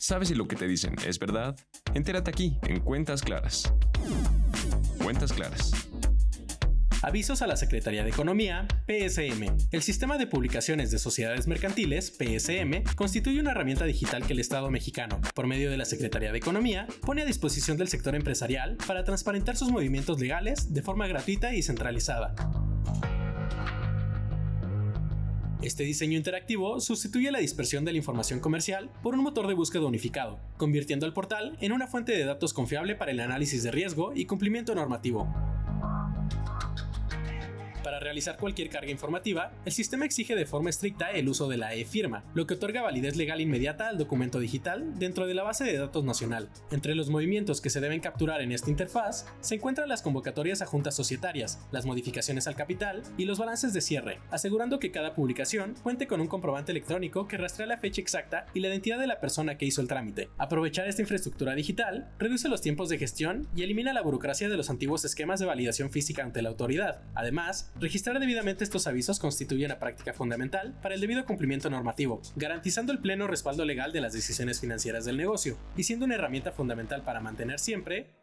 ¿Sabes si lo que te dicen es verdad? Entérate aquí, en Cuentas Claras. Cuentas Claras. Avisos a la Secretaría de Economía, PSM. El Sistema de Publicaciones de Sociedades Mercantiles, PSM, constituye una herramienta digital que el Estado mexicano, por medio de la Secretaría de Economía, pone a disposición del sector empresarial para transparentar sus movimientos legales de forma gratuita y centralizada. Este diseño interactivo sustituye la dispersión de la información comercial por un motor de búsqueda unificado, convirtiendo al portal en una fuente de datos confiable para el análisis de riesgo y cumplimiento normativo. Para realizar cualquier carga informativa, el sistema exige de forma estricta el uso de la e-firma, lo que otorga validez legal inmediata al documento digital dentro de la base de datos nacional. Entre los movimientos que se deben capturar en esta interfaz se encuentran las convocatorias a juntas societarias, las modificaciones al capital y los balances de cierre, asegurando que cada publicación cuente con un comprobante electrónico que rastrea la fecha exacta y la identidad de la persona que hizo el trámite. Aprovechar esta infraestructura digital reduce los tiempos de gestión y elimina la burocracia de los antiguos esquemas de validación física ante la autoridad. Además, registrar debidamente estos avisos constituye una práctica fundamental para el debido cumplimiento normativo, garantizando el pleno respaldo legal de las decisiones financieras del negocio y siendo una herramienta fundamental para mantener siempre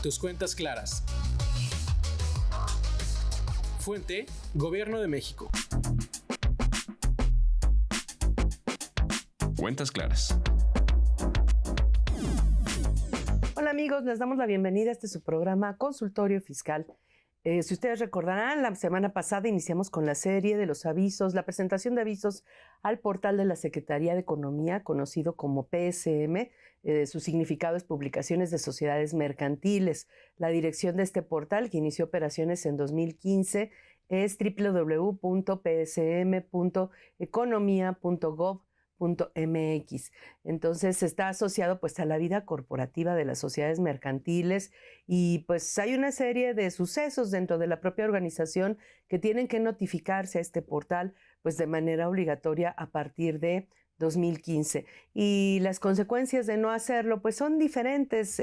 tus cuentas claras. Fuente: Gobierno de México. Cuentas Claras. Hola amigos, les damos la bienvenida a su programa Consultorio Fiscal. Si ustedes recordarán, la semana pasada iniciamos con la serie de los avisos, la presentación de avisos al portal de la Secretaría de Economía, conocido como PSM. Su significado es Publicaciones de Sociedades Mercantiles. La dirección de este portal, que inició operaciones en 2015, es www.psm.economia.gov.mx. Entonces está asociado pues a la vida corporativa de las sociedades mercantiles y pues hay una serie de sucesos dentro de la propia organización que tienen que notificarse a este portal pues de manera obligatoria a partir de 2015 y las consecuencias de no hacerlo pues son diferentes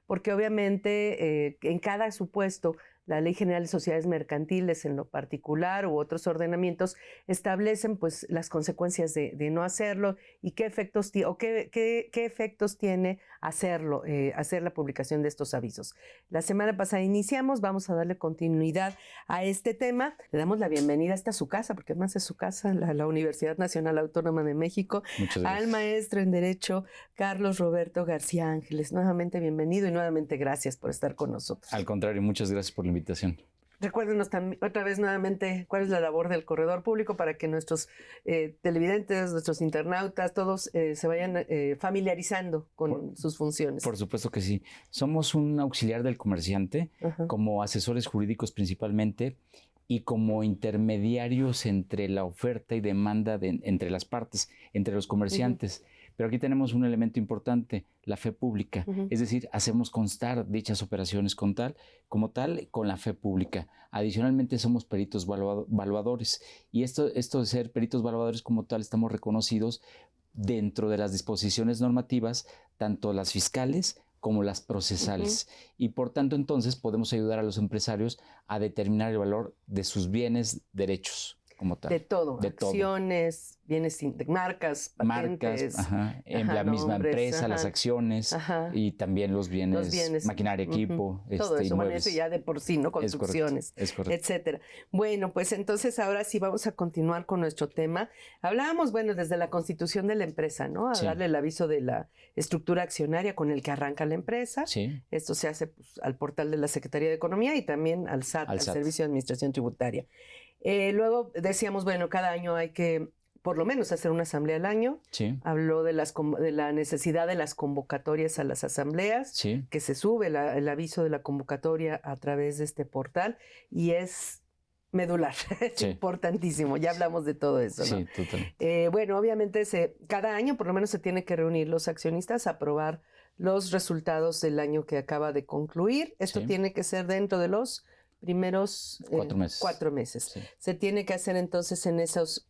porque obviamente en cada supuesto la Ley General de Sociedades Mercantiles en lo particular u otros ordenamientos establecen pues las consecuencias de no hacerlo y qué efectos qué efectos tiene hacerlo, hacer la publicación de estos avisos. La semana pasada iniciamos, vamos a darle continuidad a este tema. Le damos la bienvenida a su casa, porque además es su casa, la Universidad Nacional Autónoma de México, al maestro en Derecho Carlos Roberto García Ángeles. Nuevamente bienvenido y nuevamente gracias por estar con nosotros. Al contrario, muchas gracias por la invitación. Recuérdenos otra vez nuevamente cuál es la labor del corredor público para que nuestros televidentes, nuestros internautas, todos se vayan familiarizando con sus funciones. Por supuesto que sí. Somos un auxiliar del comerciante, como asesores jurídicos principalmente, y como intermediarios entre la oferta y demanda entre las partes, entre los comerciantes. Pero aquí tenemos un elemento importante, la fe pública. Es decir, hacemos constar dichas operaciones como tal, con la fe pública. Adicionalmente, somos peritos valuadores. Y esto de ser peritos valuadores como tal, estamos reconocidos dentro de las disposiciones normativas, tanto las fiscales como las procesales. Y por tanto, entonces, podemos ayudar a los empresarios a determinar el valor de sus bienes, derechos, como tal. De todo, acciones, bienes, marcas, patentes. En la misma empresa, las acciones y también los bienes maquinaria, equipo, todo eso, inmuebles. Eso ya de por sí, ¿no? Construcciones, es correcto. etcétera. Bueno, pues entonces ahora sí vamos a continuar con nuestro tema. Hablábamos, desde la constitución de la empresa, ¿no? A darle el aviso de la estructura accionaria con el que arranca la empresa. Sí. Esto se hace al portal de la Secretaría de Economía y también al SAT, al Servicio de Administración Tributaria. Luego decíamos, cada año hay que por lo menos hacer una asamblea al año. Sí. Habló de la necesidad de las convocatorias a las asambleas, que se sube el aviso de la convocatoria a través de este portal y es medular, es importantísimo. Ya hablamos de todo eso, ¿no? Sí, totalmente. Obviamente cada año por lo menos se tiene que reunir los accionistas a aprobar los resultados del año que acaba de concluir. Esto tiene que ser dentro de los primeros 4 meses. Sí. Se tiene que hacer entonces en esos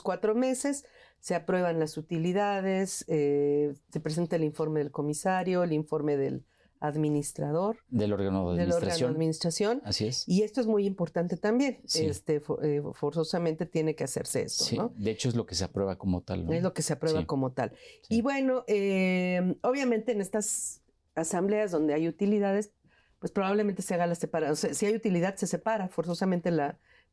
4 meses, se aprueban las utilidades, se presenta el informe del comisario, el informe del administrador del órgano de administración. Así es. Y esto es muy importante también. Sí. Forzosamente tiene que hacerse esto, Sí, ¿no? de hecho es lo que se aprueba como tal, ¿no? Es lo que se aprueba Sí. como tal. Sí. Y bueno, obviamente en estas asambleas donde hay utilidades, pues probablemente se haga la separación. O sea, si hay utilidad, se separa forzosamente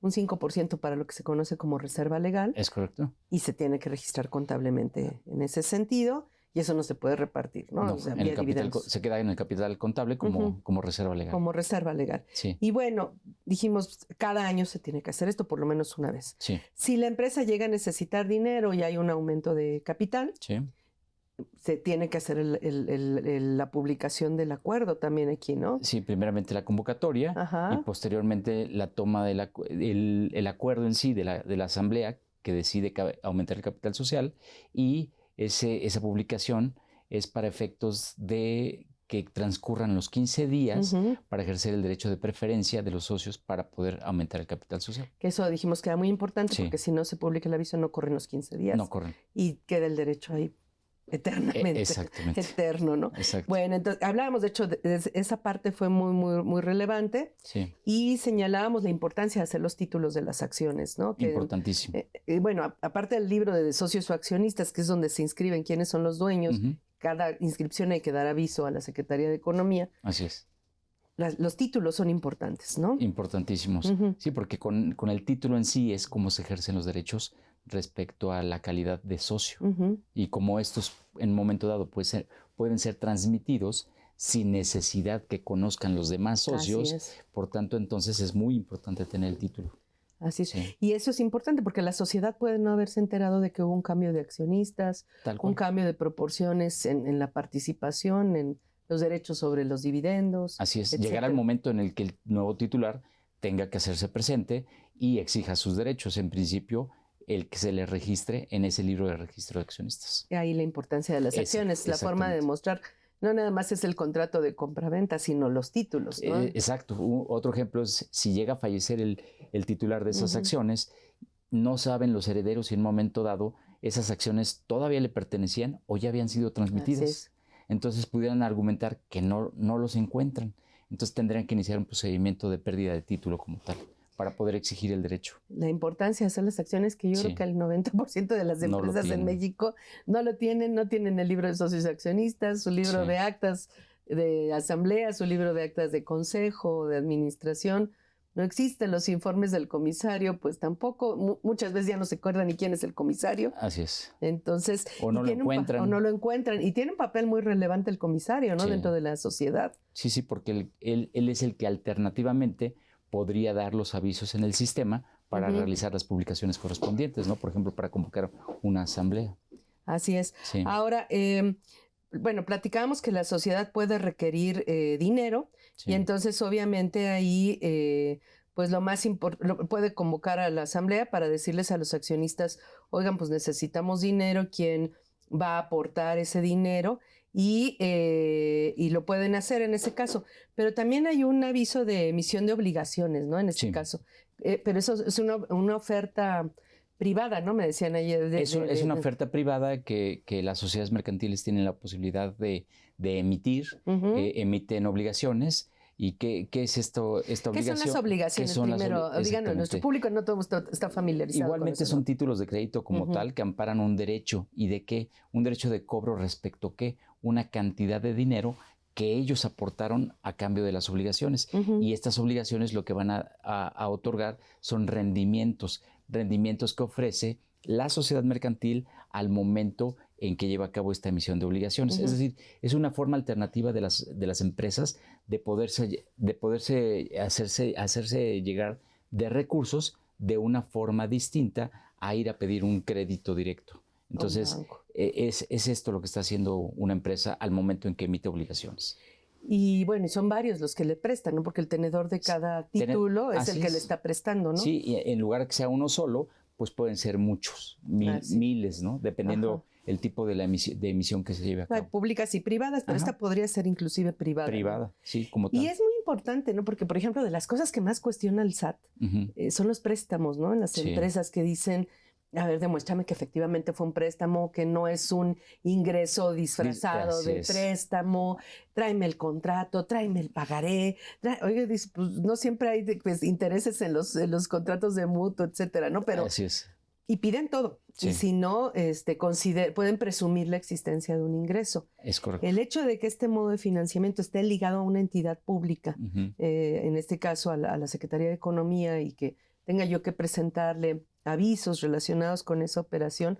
un 5% para lo que se conoce como reserva legal. Es correcto. Y se tiene que registrar contablemente en ese sentido. Y eso no se puede repartir, ¿no? No, O sea, en el vía capital, dividendos. se queda en el capital contable como reserva legal. Como reserva legal. Sí, Y bueno, dijimos, cada año se tiene que hacer esto por lo menos una vez. sí, Si la empresa llega a necesitar dinero y hay un aumento de capital, sí. se tiene que hacer la publicación del acuerdo también aquí, ¿no? Sí, primeramente la convocatoria Ajá. y posteriormente la toma del el acuerdo en sí de la asamblea que decide aumentar el capital social, y esa publicación es para efectos de que transcurran los 15 días Ujú. para ejercer el derecho de preferencia de los socios para poder aumentar el capital social. Que eso dijimos que era muy importante Sí. porque si no se publica el aviso no corren los 15 días No corren. y queda el derecho ahí eternamente. Exactamente. Eterno, ¿no? Exacto. Bueno, entonces hablábamos, de hecho, esa parte fue muy, muy, muy relevante Sí, y señalábamos la importancia de hacer los títulos de las acciones, ¿no? Que, importantísimo. bueno, aparte del libro de socios o accionistas, que es donde se inscriben quiénes son los dueños, Ujú. cada inscripción hay que dar aviso a la Secretaría de Economía. Así es. Los títulos son importantes, ¿no? Importantísimos. Ujú. Sí, porque con el título en sí es cómo se ejercen los derechos respecto a la calidad de socio. Ujú. Y como estos en un momento dado pueden ser transmitidos sin necesidad que conozcan los demás socios. Así es. Por tanto, entonces es muy importante tener el título. Así es. Sí. Y eso es importante porque la sociedad puede no haberse enterado de que hubo un cambio de accionistas, Tal un cual. cambio de proporciones en la participación, en los derechos sobre los dividendos. Así es. etcétera. Llegará el momento en el que el nuevo titular tenga que hacerse presente y exija sus derechos. En principio, el que se le registre en ese libro de registro de accionistas. Ahí la importancia de las acciones, la forma de exactamente. demostrar, no nada más es el contrato de compra-venta, sino los títulos, ¿no? Exacto. Otro ejemplo es si llega a fallecer el titular de esas Ujú. acciones, no saben los herederos si en un momento dado esas acciones todavía le pertenecían o ya habían sido Así transmitidas. es. Entonces pudieran argumentar que no los encuentran. Entonces tendrían que iniciar un procedimiento de pérdida de título como tal para poder exigir el derecho. La importancia de hacer las acciones, que yo Sí. creo que el 90% de las No lo empresas en tienen. México no lo tienen, no tienen el libro de socios y accionistas, su libro Sí. de actas de asamblea, su libro de actas de consejo, de administración. No existen los informes del comisario, pues tampoco, muchas veces ya no se acuerdan ni quién es el comisario. Así es. Entonces, O no lo encuentran. o no lo encuentran. Y tiene un papel muy relevante el comisario, ¿no? Sí. Dentro de la sociedad. Sí, porque él es el que alternativamente podría dar los avisos en el sistema para Ujú. realizar las publicaciones correspondientes, ¿no? Por ejemplo, para convocar una asamblea. Así es. Sí. Ahora, bueno, platicábamos que la sociedad puede requerir dinero Sí. y entonces obviamente ahí, pues lo más importante, puede convocar a la asamblea para decirles a los accionistas, oigan, pues necesitamos dinero, ¿quién va a aportar ese dinero? Y lo pueden hacer en ese caso. Pero también hay un aviso de emisión de obligaciones, ¿no? En este Sí. caso. Pero eso es una oferta privada, ¿no? Me decían ayer. Es una oferta privada que las sociedades mercantiles tienen la posibilidad de emitir, Ujú. emiten obligaciones. ¿Y qué es esta obligación? ¿Qué son las obligaciones? ¿Qué son las Primero, díganos, exactamente. nuestro público no todo está familiarizado. Igualmente con eso, son ¿no? títulos de crédito como Ujú. tal que amparan un derecho. ¿Y de qué? Un derecho de cobro respecto a qué? Una cantidad de dinero que ellos aportaron a cambio de las obligaciones. Ujú. Y estas obligaciones lo que van a otorgar son rendimientos que ofrece la sociedad mercantil al momento en que lleva a cabo esta emisión de obligaciones. Ujú. Es decir, es una forma alternativa de las empresas de poderse hacerse llegar de recursos de una forma distinta a ir a pedir un crédito directo. Entonces, banco. es esto lo que está haciendo una empresa al momento en que emite obligaciones. Y bueno, y son varios los que le prestan, ¿no? Porque el tenedor de cada título es el así que es. le está prestando, ¿no? Sí, y en lugar de que sea uno solo, pues pueden ser muchos, Sí. miles, ¿no? Dependiendo Ajá. el tipo de emisión que se lleve a Hay cabo. públicas y privadas, pero Ajá. esta podría ser inclusive privada. ¿no? Privada, sí, como tal. Y es muy importante, ¿no? Porque, por ejemplo, de las cosas que más cuestiona el SAT Ujú. son los préstamos, ¿no? En las Sí. empresas que dicen, A ver, demuéstrame que efectivamente fue un préstamo, que no es un ingreso disfrazado de préstamo, tráeme el contrato, tráeme el pagaré. Oye, dice, pues no siempre hay pues, intereses en los contratos de mutuo, etcétera, ¿no? Pero, así es. Y piden todo. Sí. Y si no, pueden presumir la existencia de un ingreso. Es correcto. El hecho de que este modo de financiamiento esté ligado a una entidad pública, en este caso a la Secretaría de Economía, y que tenga yo que presentarle avisos relacionados con esa operación,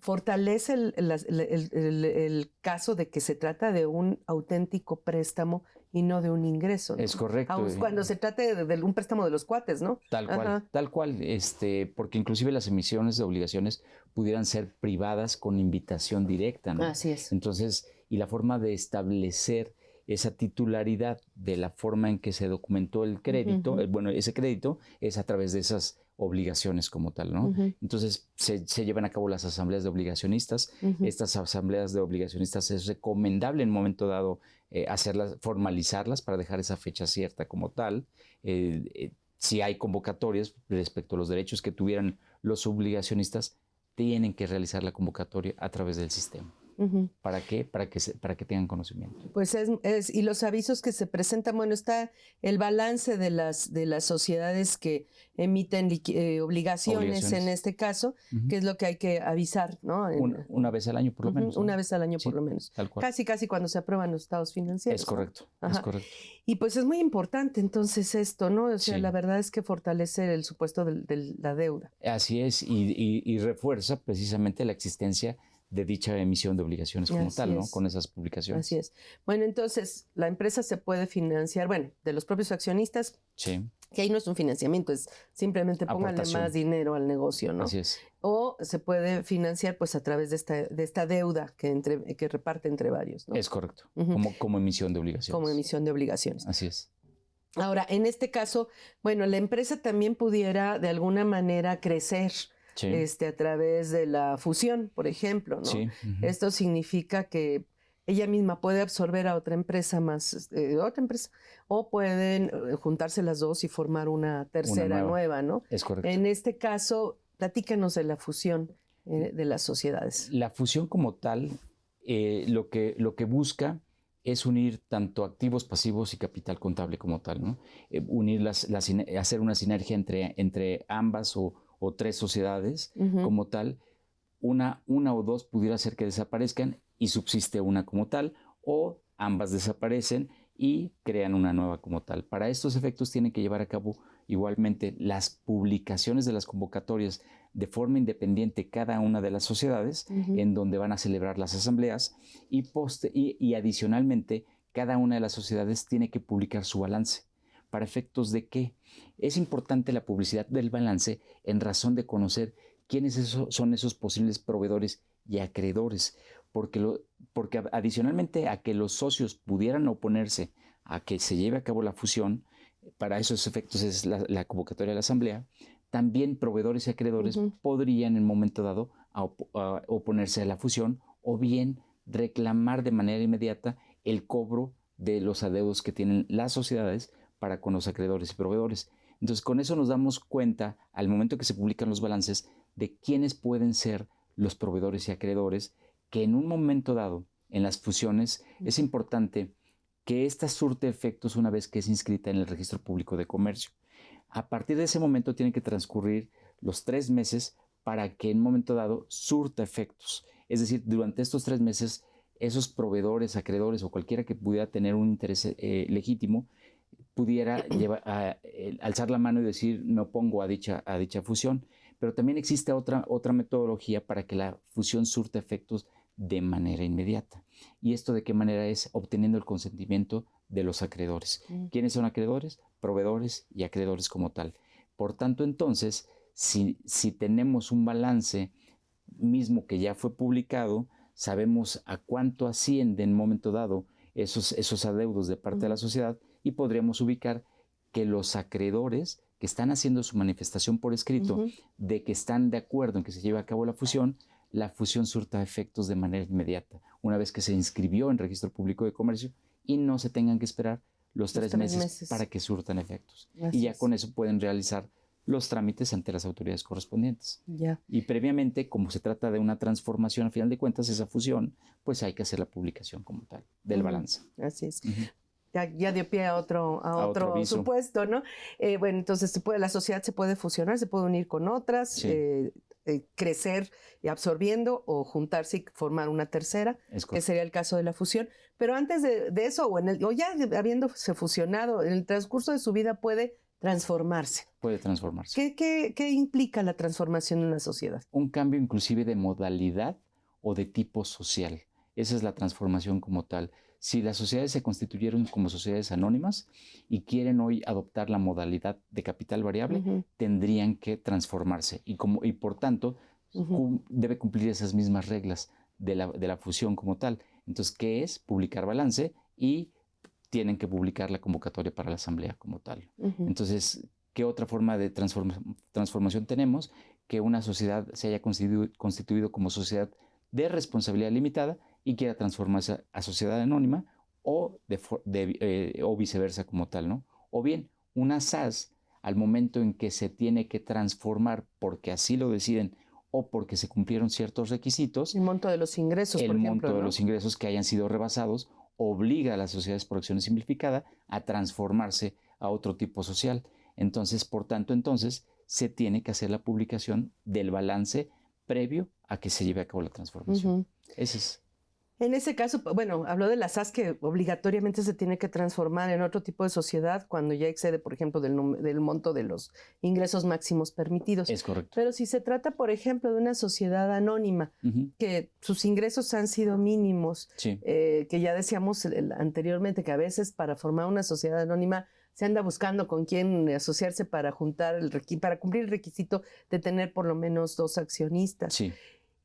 fortalece el caso de que se trata de un auténtico préstamo y no de un ingreso, ¿no? Es correcto. Aun cuando se trate de un préstamo de los cuates, ¿no? Tal cual, porque inclusive las emisiones de obligaciones pudieran ser privadas con invitación directa, ¿no? Así es. Entonces, y la forma de establecer esa titularidad de la forma en que se documentó el crédito, ese crédito es a través de esas obligaciones como tal, ¿no? Entonces se llevan a cabo las asambleas de obligacionistas. Estas asambleas de obligacionistas es recomendable en un momento dado formalizarlas para dejar esa fecha cierta como tal. Si hay convocatorias respecto a los derechos que tuvieran los obligacionistas, tienen que realizar la convocatoria a través del sistema. ¿Para qué? Para que tengan conocimiento. Pues y los avisos que se presentan, bueno, está el balance de las sociedades que emiten obligaciones en este caso, que es lo que hay que avisar, ¿no? Una vez al año por lo menos, ¿no? Una vez al año por lo menos. Tal cual. Casi cuando se aprueban los estados financieros. Es correcto, ¿no? es correcto. Y pues es muy importante entonces esto, ¿no? O sea, la verdad es que fortalece el supuesto de la deuda. Así es, y refuerza precisamente la existencia de dicha emisión de obligaciones como tal, ¿no? Con esas publicaciones. Así es. Bueno, entonces, la empresa se puede financiar, de los propios accionistas, que ahí no es un financiamiento, es simplemente pónganle más dinero al negocio, ¿no? Así es. O se puede financiar, pues, a través de esta deuda que reparte entre varios, ¿no? Es correcto, como emisión de obligaciones. Como emisión de obligaciones. Así es. Ahora, en este caso, la empresa también pudiera, de alguna manera, crecer, a través de la fusión, por ejemplo, ¿no? Esto significa que ella misma puede absorber a otra empresa o pueden juntarse las dos y formar una tercera nueva, ¿no? Es correcto. En este caso, platícanos de la fusión de las sociedades. La fusión como tal, lo que busca es unir tanto activos, pasivos y capital contable como tal, ¿no? Hacer una sinergia entre ambas o tres sociedades como tal. Una o dos pudiera ser que desaparezcan y subsiste una como tal, o ambas desaparecen y crean una nueva como tal. Para estos efectos tienen que llevar a cabo igualmente las publicaciones de las convocatorias de forma independiente cada una de las sociedades, en donde van a celebrar las asambleas, y adicionalmente cada una de las sociedades tiene que publicar su balance. ¿Para efectos de qué? Es importante la publicidad del balance en razón de conocer quiénes son esos posibles proveedores y acreedores, porque adicionalmente a que los socios pudieran oponerse a que se lleve a cabo la fusión, para esos efectos es la convocatoria de la asamblea, también proveedores y acreedores podrían en un momento dado oponerse a la fusión, o bien reclamar de manera inmediata el cobro de los adeudos que tienen las sociedades para con los acreedores y proveedores. Entonces, con eso nos damos cuenta, al momento que se publican los balances, de quiénes pueden ser los proveedores y acreedores, que en un momento dado, en las fusiones, es importante que esta surte efectos una vez que es inscrita en el Registro Público de Comercio. A partir de ese momento tienen que transcurrir los 3 meses para que en un momento dado surta efectos. Es decir, durante estos 3 meses, esos proveedores, acreedores o cualquiera que pudiera tener un interés legítimo, pudiera alzar la mano y decir me opongo a dicha fusión. Pero también existe otra metodología para que la fusión surta efectos de manera inmediata. ¿Y esto de qué manera es? Obteniendo el consentimiento de los acreedores. ¿Quiénes son acreedores? Proveedores y acreedores como tal. Por tanto, entonces, si tenemos un balance mismo que ya fue publicado, sabemos a cuánto asciende en un momento dado esos adeudos de parte de la sociedad, y podríamos ubicar que los acreedores que están haciendo su manifestación por escrito de que están de acuerdo en que se lleve a cabo la fusión surta efectos de manera inmediata, una vez que se inscribió en Registro Público de Comercio, y no se tengan que esperar los 3 meses para que surtan efectos. Y ya con eso pueden realizar los trámites ante las autoridades correspondientes. Ya. Y previamente, como se trata de una transformación, a final de cuentas, esa fusión, pues hay que hacer la publicación como tal del balance. Así es. Ujú. Ya dio pie a otro aviso. supuesto, ¿no? Bueno, entonces la sociedad se puede fusionar, se puede unir con otras, Sí. crecer absorbiendo o juntarse y formar una tercera, Es que correcto. sería el caso de la fusión. Pero antes de eso, o ya habiéndose fusionado, en el transcurso de su vida puede transformarse. Puede transformarse. ¿Qué implica la transformación en una sociedad? Un cambio inclusive de modalidad o de tipo social. Esa es la transformación como tal. Si las sociedades se constituyeron como sociedades anónimas y quieren hoy adoptar la modalidad de capital variable, Ujú. tendrían que transformarse y por tanto debe cumplir esas mismas reglas de la fusión como tal. Entonces, ¿qué es? Publicar balance y tienen que publicar la convocatoria para la asamblea como tal. Ujú. Entonces, ¿qué otra forma de transformación tenemos? Que una sociedad se haya constituido como sociedad de responsabilidad limitada y quiera transformarse a sociedad anónima o viceversa como tal, ¿no? O bien, una SAS, al momento en que se tiene que transformar porque así lo deciden o porque se cumplieron ciertos requisitos, El monto de los ingresos, por ejemplo, monto de ¿no? los ingresos que hayan sido rebasados obliga a las sociedades por acción simplificada a transformarse a otro tipo social. Entonces, por tanto, se tiene que hacer la publicación del balance previo a que se lleve a cabo la transformación. Ujú. Ese es. En ese caso, bueno, habló de las SAS que obligatoriamente se tiene que transformar en otro tipo de sociedad cuando ya excede, por ejemplo, del monto de los ingresos máximos permitidos. Es correcto. Pero si se trata, por ejemplo, de una sociedad anónima, que sus ingresos han sido mínimos, Sí. que ya decíamos anteriormente que a veces para formar una sociedad anónima se anda buscando con quién asociarse para para cumplir el requisito de tener por lo menos 2 accionistas. Sí.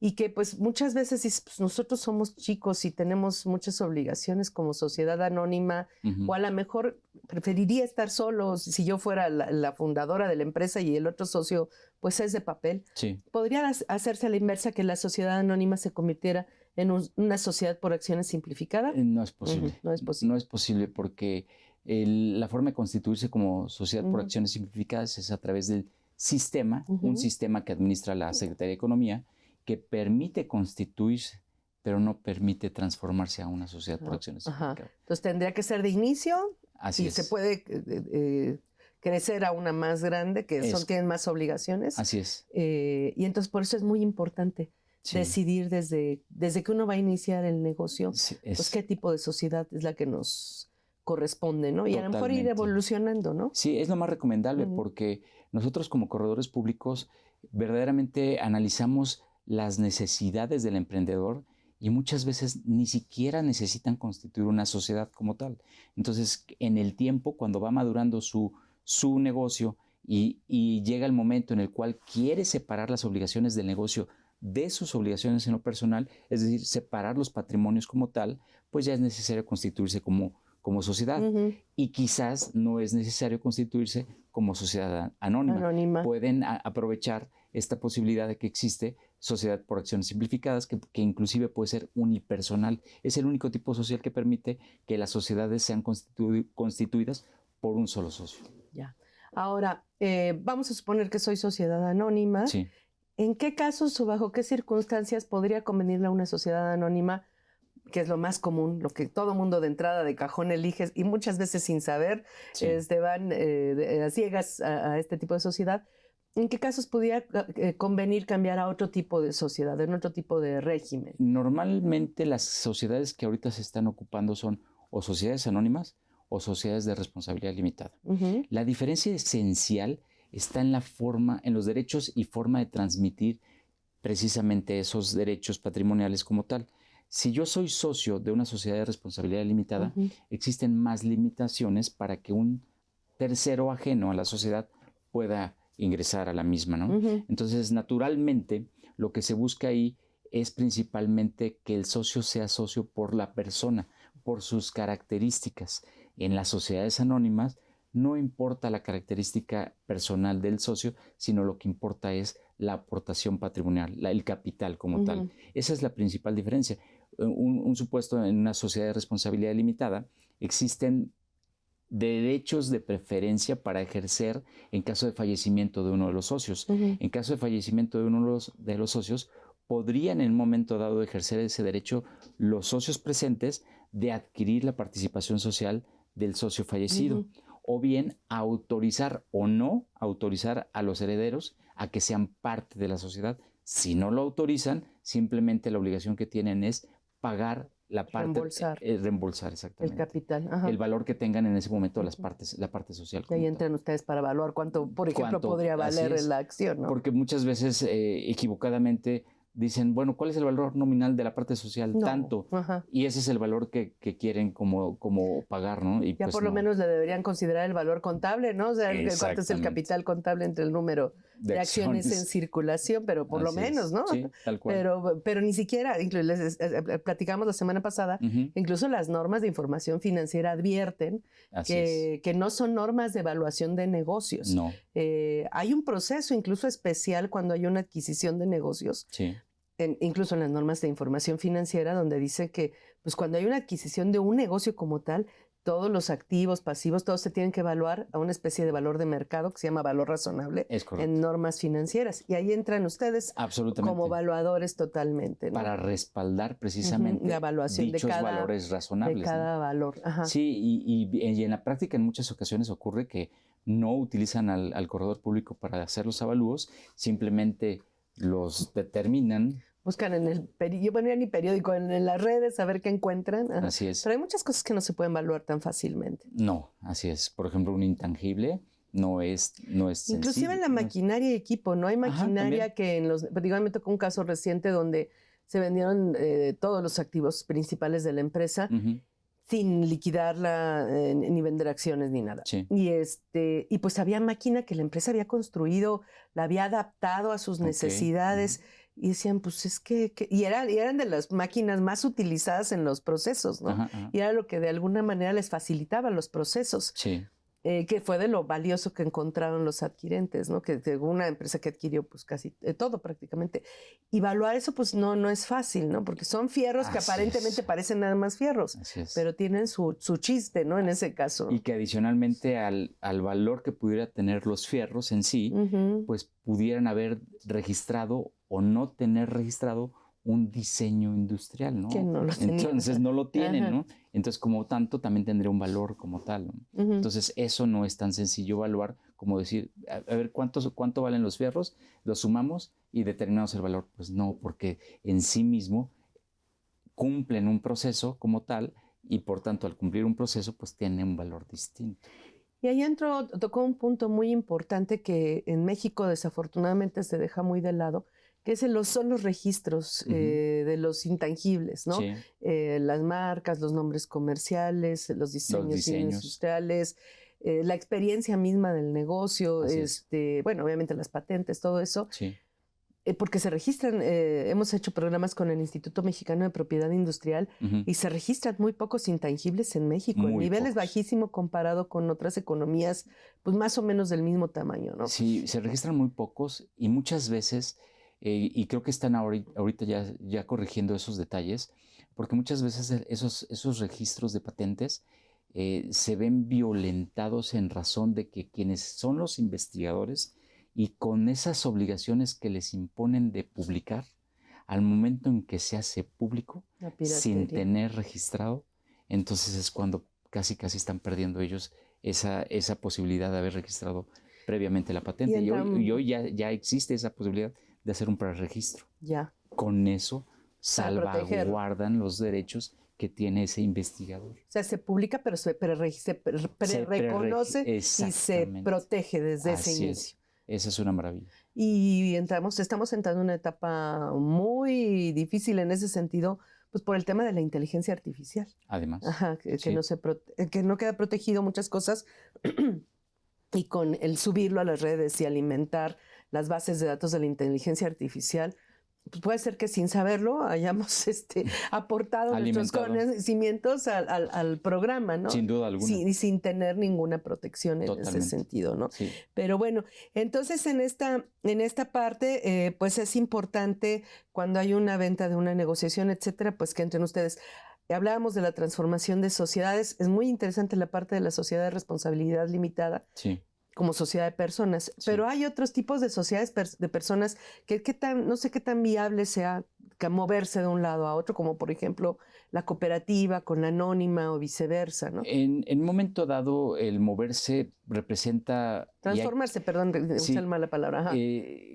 Y que pues muchas veces pues, nosotros somos chicos y tenemos muchas obligaciones como sociedad anónima, o a lo mejor preferiría estar solo si yo fuera la fundadora de la empresa y el otro socio pues es de papel. Sí. ¿Podría hacerse a la inversa que la sociedad anónima se convirtiera en una sociedad por acciones simplificada? No es posible. No es posible. No es posible porque la forma de constituirse como sociedad por acciones simplificadas es a través del sistema, un sistema que administra la Secretaría de Economía, que permite constituirse, pero no permite transformarse a una sociedad por acciones simplificadas. Entonces tendría que ser de inicio. Así y es. se puede crecer a una más grande, que tienen más obligaciones. Así es. Y entonces por eso es muy importante decidir desde que uno va a iniciar el negocio, pues qué tipo de sociedad es la que nos corresponde, ¿no? Y a lo mejor ir evolucionando, ¿no? Sí, es lo más recomendable porque nosotros como corredores públicos verdaderamente analizamos las necesidades del emprendedor y muchas veces ni siquiera necesitan constituir una sociedad como tal. Entonces, en el tiempo, cuando va madurando su negocio y llega el momento en el cual quiere separar las obligaciones del negocio de sus obligaciones en lo personal, es decir, separar los patrimonios como tal, pues ya es necesario constituirse como sociedad. Y quizás no es necesario constituirse como sociedad anónima. Pueden aprovechar esta posibilidad de que existe sociedad por acciones simplificadas, que inclusive puede ser unipersonal. Es el único tipo social que permite que las sociedades sean constituidas por un solo socio. Ya. Ahora, vamos a suponer que soy sociedad anónima. Sí. ¿En qué casos o bajo qué circunstancias podría convenirle a una sociedad anónima, que es lo más común, lo que todo mundo de entrada de cajón elige y muchas veces sin saber, van a ciegas a este tipo de sociedad? ¿En qué casos podría convenir cambiar a otro tipo de sociedad, en otro tipo de régimen? Normalmente las sociedades que ahorita se están ocupando son o sociedades anónimas o sociedades de responsabilidad limitada. La diferencia esencial está en en los derechos y forma de transmitir precisamente esos derechos patrimoniales como tal. Si yo soy socio de una sociedad de responsabilidad limitada, existen más limitaciones para que un tercero ajeno a la sociedad pueda ingresar a la misma, ¿no? Entonces, naturalmente, lo que se busca ahí es principalmente que el socio sea socio por la persona, por sus características. En las sociedades anónimas no importa la característica personal del socio, sino lo que importa es la aportación patrimonial, el capital como tal. Esa es la principal diferencia. Un supuesto en una sociedad de responsabilidad limitada, existen derechos de preferencia para ejercer en caso de fallecimiento de uno de los socios. En caso de fallecimiento de uno de los socios, podrían en un momento dado ejercer ese derecho los socios presentes de adquirir la participación social del socio fallecido, o bien autorizar o no autorizar a los herederos a que sean parte de la sociedad. Si no lo autorizan, simplemente la obligación que tienen es pagar la parte, reembolsar exactamente el capital, el valor que tengan en ese momento las partes, la parte social. Y ahí entran ustedes para evaluar cuánto, por ejemplo, podría valer la acción, ¿no? Porque muchas veces equivocadamente dicen, bueno, ¿cuál es el valor nominal de la parte social? No, tanto. Y ese es el valor que quieren como pagar, ¿no? Y ya pues por lo menos le deberían considerar el valor contable, ¿no? O sea, cuánto es el capital contable entre el número de acciones en circulación, pero por lo menos, ¿no? Sí, tal cual. Pero ni siquiera, platicamos la semana pasada, incluso las normas de información financiera advierten que no son normas de evaluación de negocios. No. Hay un proceso incluso especial cuando hay una adquisición de negocios. Sí. Incluso en las normas de información financiera, donde dice que pues cuando hay una adquisición de un negocio como tal, todos los activos, pasivos, todos se tienen que evaluar a una especie de valor de mercado que se llama valor razonable en normas financieras. Y ahí entran ustedes como evaluadores totalmente, ¿no? Para respaldar precisamente la evaluación dichos valores razonables. De cada valor. Sí, y en la práctica en muchas ocasiones ocurre que no utilizan al corredor público para hacer los avalúos, simplemente los determinan. Buscan en el periódico, en las redes, a ver qué encuentran. Así es. Pero hay muchas cosas que no se pueden evaluar tan fácilmente. No, así es. Por ejemplo, un intangible no es sencillo. Inclusive en la maquinaria y equipo, ¿no? Hay maquinaria que me tocó un caso reciente donde se vendieron todos los activos principales de la empresa sin liquidarla ni vender acciones ni nada. Sí. Y pues había máquina que la empresa había construido, la había adaptado a sus necesidades. Y decían, pues es que y eran de las máquinas más utilizadas en los procesos, ¿no? Y era lo que de alguna manera les facilitaba los procesos. Sí. Que fue de lo valioso que encontraron los adquirentes, ¿no? Que de una empresa que adquirió pues casi todo prácticamente. Evaluar eso pues no es fácil, ¿no? Porque son fierros que aparentemente parecen nada más fierros, pero tienen su chiste, ¿no? En ese caso. Y que adicionalmente al valor que pudiera tener los fierros en sí, pues pudieran haber registrado o no tener registrado un diseño industrial, ¿no? Que no lo tenían. Entonces no lo tienen, ¿no? Entonces como tanto también tendría un valor como tal, ¿no? Entonces eso no es tan sencillo evaluar como decir, a ver cuánto valen los fierros, los sumamos y determinamos el valor. Pues no, porque en sí mismo cumplen un proceso como tal y por tanto al cumplir un proceso pues tiene un valor distinto. Y ahí tocó un punto muy importante que en México desafortunadamente se deja muy de lado, que son los registros de los intangibles, ¿no? Sí. Las marcas, los nombres comerciales, los diseños industriales, la experiencia misma del negocio, obviamente las patentes, todo eso. Sí. Porque se registran, hemos hecho programas con el Instituto Mexicano de Propiedad Industrial y se registran muy pocos intangibles en México. El nivel es bajísimo comparado con otras economías, pues más o menos del mismo tamaño, ¿no? Sí, se registran muy pocos y muchas veces, y creo que están ahorita ya corrigiendo esos detalles, porque muchas veces esos registros de patentes se ven violentados en razón de que quienes son los investigadores y con esas obligaciones que les imponen de publicar, al momento en que se hace público, sin tener registrado, entonces es cuando casi están perdiendo ellos esa posibilidad de haber registrado previamente la patente. Y hoy ya existe esa posibilidad de hacer un preregistro. Ya. Con eso salvaguardan los derechos que tiene ese investigador. O sea, se publica, pero se reconoce y se protege desde ese inicio. Esa es una maravilla. Y estamos entrando en una etapa muy difícil en ese sentido, pues por el tema de la inteligencia artificial. Además. Que no queda protegido muchas cosas y con el subirlo a las redes y alimentar las bases de datos de la inteligencia artificial, pues puede ser que sin saberlo hayamos aportado nuestros conocimientos al programa, ¿no? Sin duda alguna. Sin tener ninguna protección en ese sentido, ¿no? Sí. Pero bueno, entonces en esta parte, pues es importante cuando hay una venta de una negociación, etcétera, pues que entren ustedes. hablábamos de la transformación de sociedades. Es muy interesante la parte de la sociedad de responsabilidad limitada. Sí. Como sociedad de personas, pero hay otros tipos de sociedades de personas que no sé qué tan viable sea que moverse de un lado a otro, como por ejemplo la cooperativa con la anónima o viceversa, ¿no? En un momento dado, el moverse representa... Transformarse, perdón, usé mal la palabra.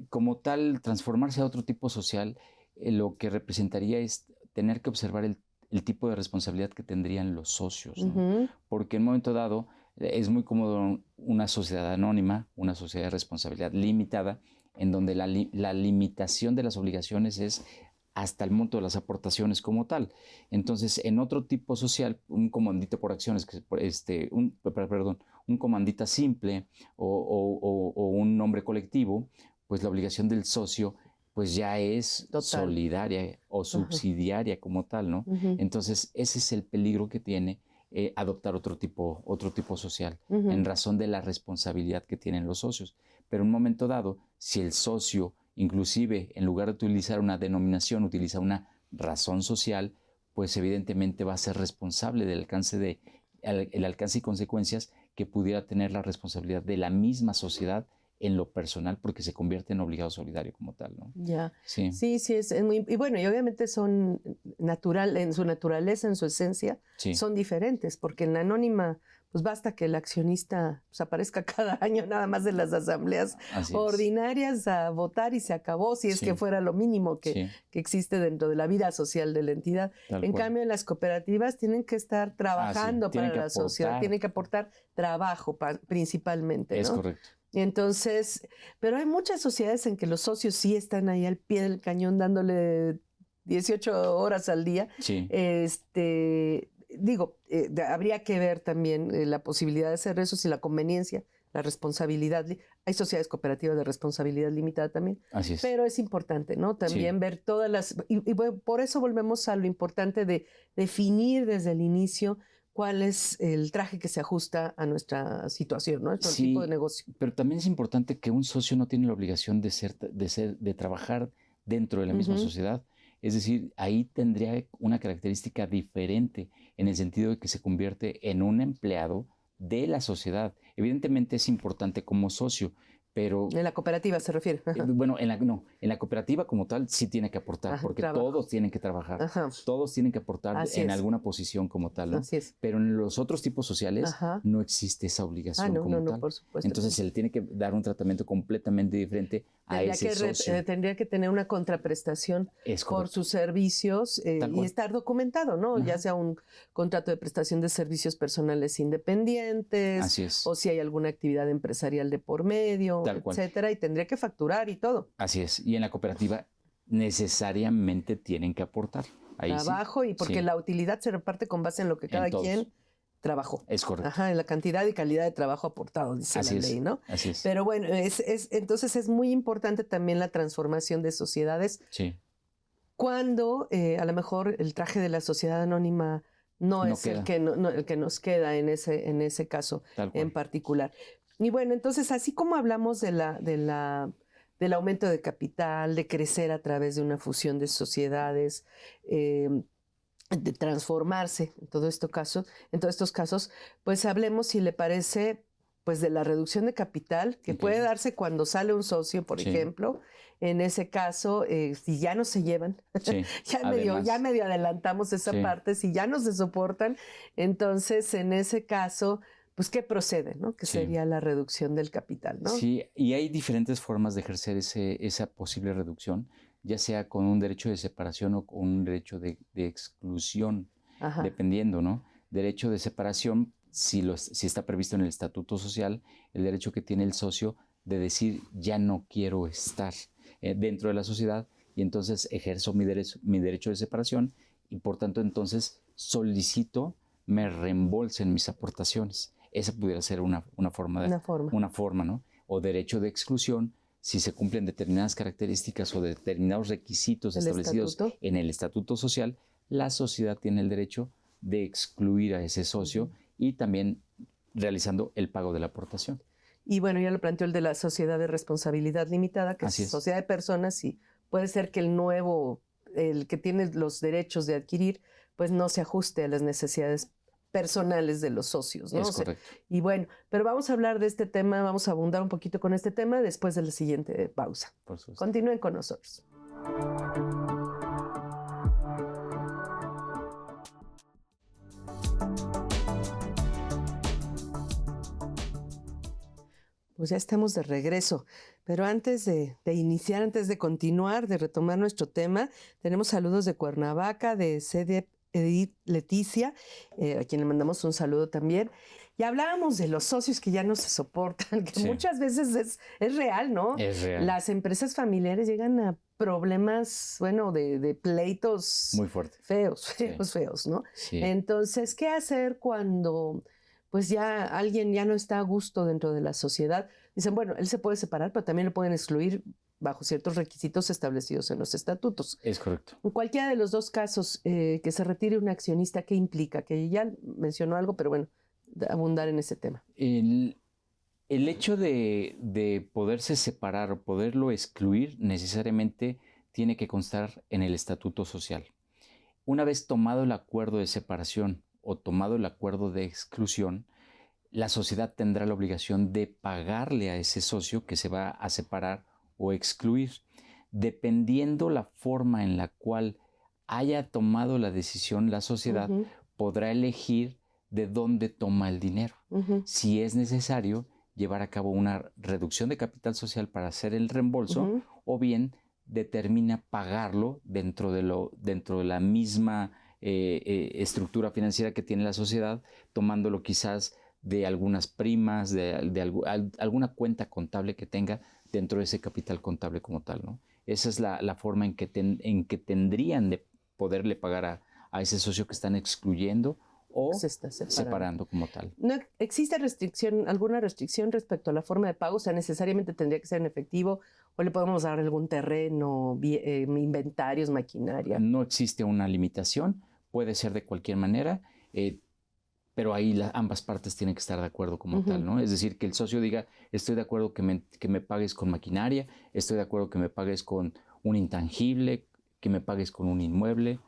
Como tal, transformarse a otro tipo social, lo que representaría es tener que observar el tipo de responsabilidad que tendrían los socios, ¿no? Porque en un momento dado es muy cómodo una sociedad anónima, una sociedad de responsabilidad limitada, en donde la limitación de las obligaciones es hasta el monto de las aportaciones como tal. Entonces, en otro tipo social, un comandita por acciones, un comandita simple o un nombre colectivo, pues la obligación del socio pues ya es solidaria o subsidiaria como tal, ¿no? Entonces, ese es el peligro que tiene adoptar otro tipo social, en razón de la responsabilidad que tienen los socios. Pero en un momento dado, si el socio, inclusive en lugar de utilizar una denominación, utiliza una razón social, pues evidentemente va a ser responsable del alcance el alcance y consecuencias que pudiera tener la responsabilidad de la misma sociedad en lo personal, porque se convierte en obligado solidario como tal, ¿no? Ya. Sí, es muy... Y bueno, y obviamente son en su naturaleza, en su esencia, son diferentes, porque en la anónima, pues basta que el accionista pues, aparezca cada año nada más en las asambleas ordinarias a votar y se acabó, si es que fuera lo mínimo que existe dentro de la vida social de la entidad. En cambio, en las cooperativas tienen que estar trabajando para la sociedad, tienen que aportar trabajo principalmente, ¿no? Es correcto. Entonces, pero hay muchas sociedades en que los socios sí están ahí al pie del cañón dándole 18 horas al día. Sí. Habría que ver también la posibilidad de hacer eso, si la conveniencia, la responsabilidad. Hay sociedades cooperativas de responsabilidad limitada también. Así es. Pero es importante, ¿no? También ver todas las... Y por eso volvemos a lo importante de definir desde el inicio cuál es el traje que se ajusta a nuestra situación, ¿no? Nuestro tipo de negocio. Pero también es importante que un socio no tiene la obligación de trabajar dentro de la misma sociedad. Es decir, ahí tendría una característica diferente en el sentido de que se convierte en un empleado de la sociedad. Evidentemente es importante como socio, pero... En la cooperativa se refiere. Bueno, en la cooperativa como tal sí tiene que aportar, porque todos tienen que trabajar, todos tienen que aportar alguna posición como tal, ¿no? Así es. Pero en los otros tipos sociales no existe esa obligación como tal. Por supuesto. Entonces se le tiene que dar un tratamiento completamente diferente a ese socio. Tendría que tener una contraprestación por sus servicios y estar documentado, ¿no? Ya sea un contrato de prestación de servicios personales independientes, así es, o si hay alguna actividad empresarial de por medio, etcétera, y tendría que facturar y todo. Así es. Y en la cooperativa necesariamente tienen que aportar. Ahí trabajo, y porque la utilidad se reparte con base en lo que cada quien trabajó. Es correcto. En la cantidad y calidad de trabajo aportado, dice la ley, ¿no? Así es. Pero bueno, entonces es muy importante también la transformación de sociedades. Sí. Cuando a lo mejor el traje de la sociedad anónima no es el que nos queda en ese caso en particular. Y bueno, entonces así como hablamos del aumento de capital, de crecer a través de una fusión de sociedades, de transformarse en todos estos casos, pues hablemos, si le parece, pues de la reducción de capital que puede darse cuando sale un socio, por ejemplo. En ese caso, si ya no se llevan, ya medio adelantamos esa parte, si ya no se soportan, entonces en ese caso, pues ¿qué procede, no? Que sería la reducción del capital, ¿no? Sí, y hay diferentes formas de ejercer esa posible reducción, ya sea con un derecho de separación o con un derecho de exclusión, dependiendo, ¿no? Derecho de separación, si está previsto en el estatuto social, el derecho que tiene el socio de decir ya no quiero estar dentro de la sociedad, y entonces ejerzo mi derecho de separación, y por tanto entonces solicito me reembolsen mis aportaciones. Esa pudiera ser una forma, ¿no? O derecho de exclusión, si se cumplen determinadas características o determinados requisitos establecidos en el estatuto social, la sociedad tiene el derecho de excluir a ese socio y también realizando el pago de la aportación. Y bueno, ya lo planteó el de la sociedad de responsabilidad limitada, que es sociedad de personas, y puede ser que el que tiene los derechos de adquirir, pues no se ajuste a las necesidades personales de los socios, ¿no? Es correcto. Y bueno, pero vamos a hablar de este tema, vamos a abundar un poquito con este tema después de la siguiente pausa. Por supuesto. Continúen con nosotros. Pues ya estamos de regreso, pero antes de iniciar, antes de continuar, de retomar nuestro tema, tenemos saludos de Cuernavaca, de sede Edith Leticia, a quien le mandamos un saludo también. Y hablábamos de los socios que ya no se soportan, que muchas veces es real, ¿no? Es real. Las empresas familiares llegan a problemas, bueno, de pleitos muy fuertes. Feos, ¿no? Sí. Entonces, ¿qué hacer cuando pues ya alguien ya no está a gusto dentro de la sociedad? Dicen, bueno, él se puede separar, pero también lo pueden excluir bajo ciertos requisitos establecidos en los estatutos. Es correcto. En cualquiera de los dos casos, que se retire un accionista, ¿qué implica? Que ya mencionó algo, pero bueno, abundar en ese tema. El hecho de poderse separar o poderlo excluir necesariamente tiene que constar en el estatuto social. Una vez tomado el acuerdo de separación o tomado el acuerdo de exclusión, la sociedad tendrá la obligación de pagarle a ese socio que se va a separar o excluir, dependiendo la forma en la cual haya tomado la decisión la sociedad, podrá elegir de dónde toma el dinero. Si es necesario llevar a cabo una reducción de capital social para hacer el reembolso, o bien determina pagarlo dentro de la misma estructura financiera que tiene la sociedad, tomándolo quizás de algunas primas, de alguna cuenta contable que tenga dentro de ese capital contable como tal, ¿no? Esa es la forma en que tendrían de poderle pagar a ese socio que están excluyendo o se está separando como tal. ¿No existe alguna restricción respecto a la forma de pago? O sea, necesariamente tendría que ser en efectivo, o le podemos dar algún terreno, inventarios, maquinaria. No existe una limitación, puede ser de cualquier manera, pero ahí ambas partes tienen que estar de acuerdo como tal, ¿no? Es decir, que el socio diga, estoy de acuerdo que me pagues con maquinaria, estoy de acuerdo que me pagues con un intangible, que me pagues con un inmueble.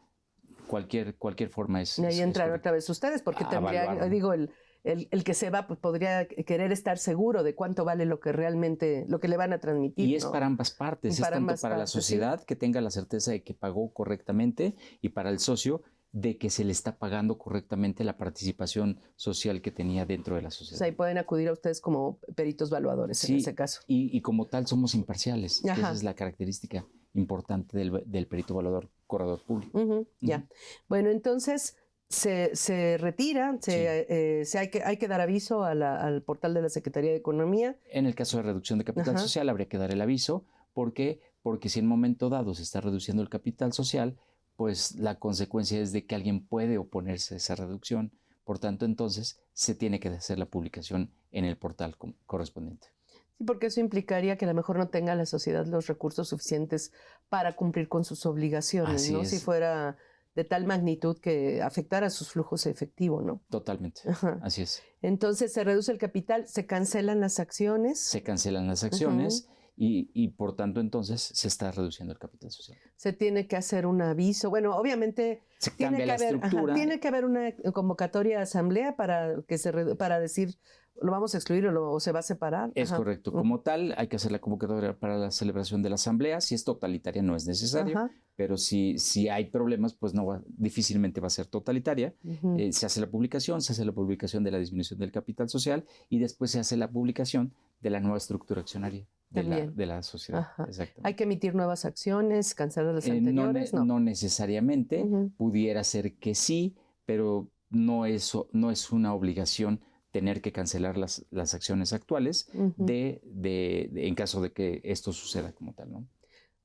Cualquier forma es... Y ahí entrar otra vez ustedes, porque tendrían, digo, el que se va pues, podría querer estar seguro de cuánto vale lo que le van a transmitir. Y es, ¿no?, para ambas partes, es tanto para la sociedad, que tenga la certeza de que pagó correctamente, y para el socio de que se le está pagando correctamente la participación social que tenía dentro de la sociedad. O sea, ahí pueden acudir a ustedes como peritos valuadores en ese caso. Y como tal somos imparciales. Esa es la característica importante del perito evaluador corredor público. Ya. Bueno, entonces se retira, hay que dar aviso al portal de la Secretaría de Economía. En el caso de reducción de capital social habría que dar el aviso. ¿Por qué? Porque si en un momento dado se está reduciendo el capital social, pues la consecuencia es de que alguien puede oponerse a esa reducción. Por tanto, entonces se tiene que hacer la publicación en el portal correspondiente. Sí, porque eso implicaría que a lo mejor no tenga la sociedad los recursos suficientes para cumplir con sus obligaciones, ¿no? Si fuera de tal magnitud que afectara sus flujos de efectivo, ¿no? Totalmente, así es. Entonces se reduce el capital, se cancelan las acciones. Se cancelan las acciones y por tanto entonces se está reduciendo el capital social. Se tiene que hacer un aviso. Bueno, obviamente tiene que haber una convocatoria de asamblea para decir lo vamos a excluir o se va a separar. Es correcto. Como tal, hay que hacer la convocatoria para la celebración de la asamblea. Si es totalitaria, no es necesario, pero si hay problemas, pues difícilmente va a ser totalitaria. Se hace la publicación de la disminución del capital social y después se hace la publicación de la nueva estructura accionaria de la sociedad. Hay que emitir nuevas acciones, cancelar las anteriores. No necesariamente. Pudiera ser que sí, pero no es una obligación tener que cancelar las acciones actuales en caso de que esto suceda como tal, ¿no?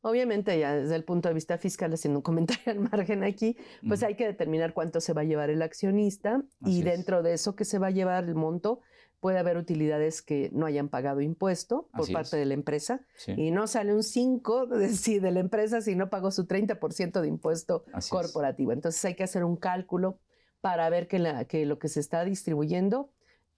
Obviamente, ya desde el punto de vista fiscal, haciendo un comentario al margen aquí, pues hay que determinar cuánto se va a llevar el accionista y dentro de eso que se va a llevar el monto, puede haber utilidades que no hayan pagado impuesto por parte de la empresa y no sale un 5 de la empresa si no pagó su 30% de impuesto corporativo. Entonces hay que hacer un cálculo para ver que lo que se está distribuyendo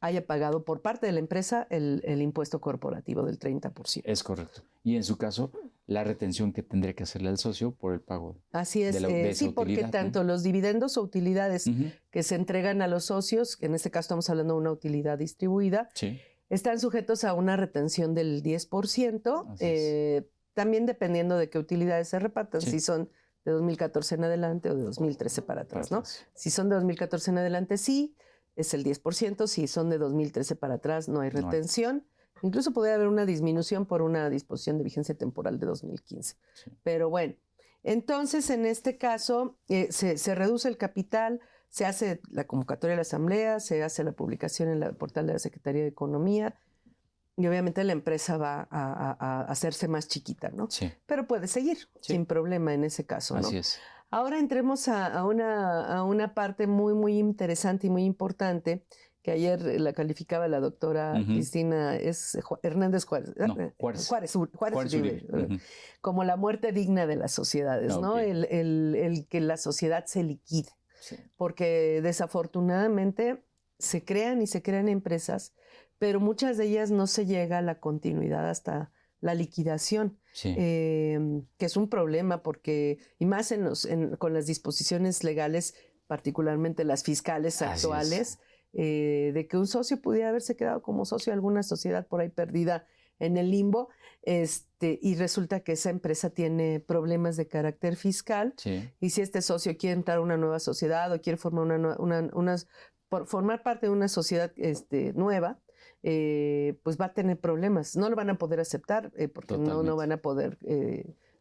haya pagado por parte de la empresa el impuesto corporativo del 30%. Es correcto. Y en su caso, la retención que tendría que hacerle al socio por el pago. Así es, de sí, porque utilidad, tanto los dividendos o utilidades Uh-huh. que se entregan a los socios, que en este caso estamos hablando de una utilidad distribuida, Sí. están sujetos a una retención del 10%, Así es. también dependiendo de qué utilidades se repartan, Sí. si son de 2014 en adelante o de 2013 para atrás, ¿no? Si son de 2014 en adelante, sí, es el 10%, si son de 2013 para atrás, no hay retención. Incluso podría haber una disminución por una disposición de vigencia temporal de 2015. Sí. Pero bueno, entonces en este caso se reduce el capital, se hace la convocatoria de la asamblea, se hace la publicación en el portal de la Secretaría de Economía y obviamente la empresa va a hacerse más chiquita, ¿no? Sí. Pero puede seguir sin problema en ese caso, ¿no? Así es. Ahora entremos a una parte muy, muy interesante y muy importante que ayer la calificaba la doctora Cristina Hernández Juárez. No, Juárez Uribe, Uh-huh. como la muerte digna de las sociedades, ¿no? Okay. El que la sociedad se liquide. Sí. Porque desafortunadamente se crean empresas, pero muchas de ellas no se llega a la continuidad hasta la liquidación, Sí. que es un problema porque, y más con las disposiciones legales, particularmente las fiscales actuales, de que un socio pudiera haberse quedado como socio de alguna sociedad por ahí perdida en el limbo, y resulta que esa empresa tiene problemas de carácter fiscal, Sí. y si este socio quiere entrar a una nueva sociedad o quiere formar parte de una sociedad nueva, pues va a tener problemas. No lo van a poder aceptar porque no van a poder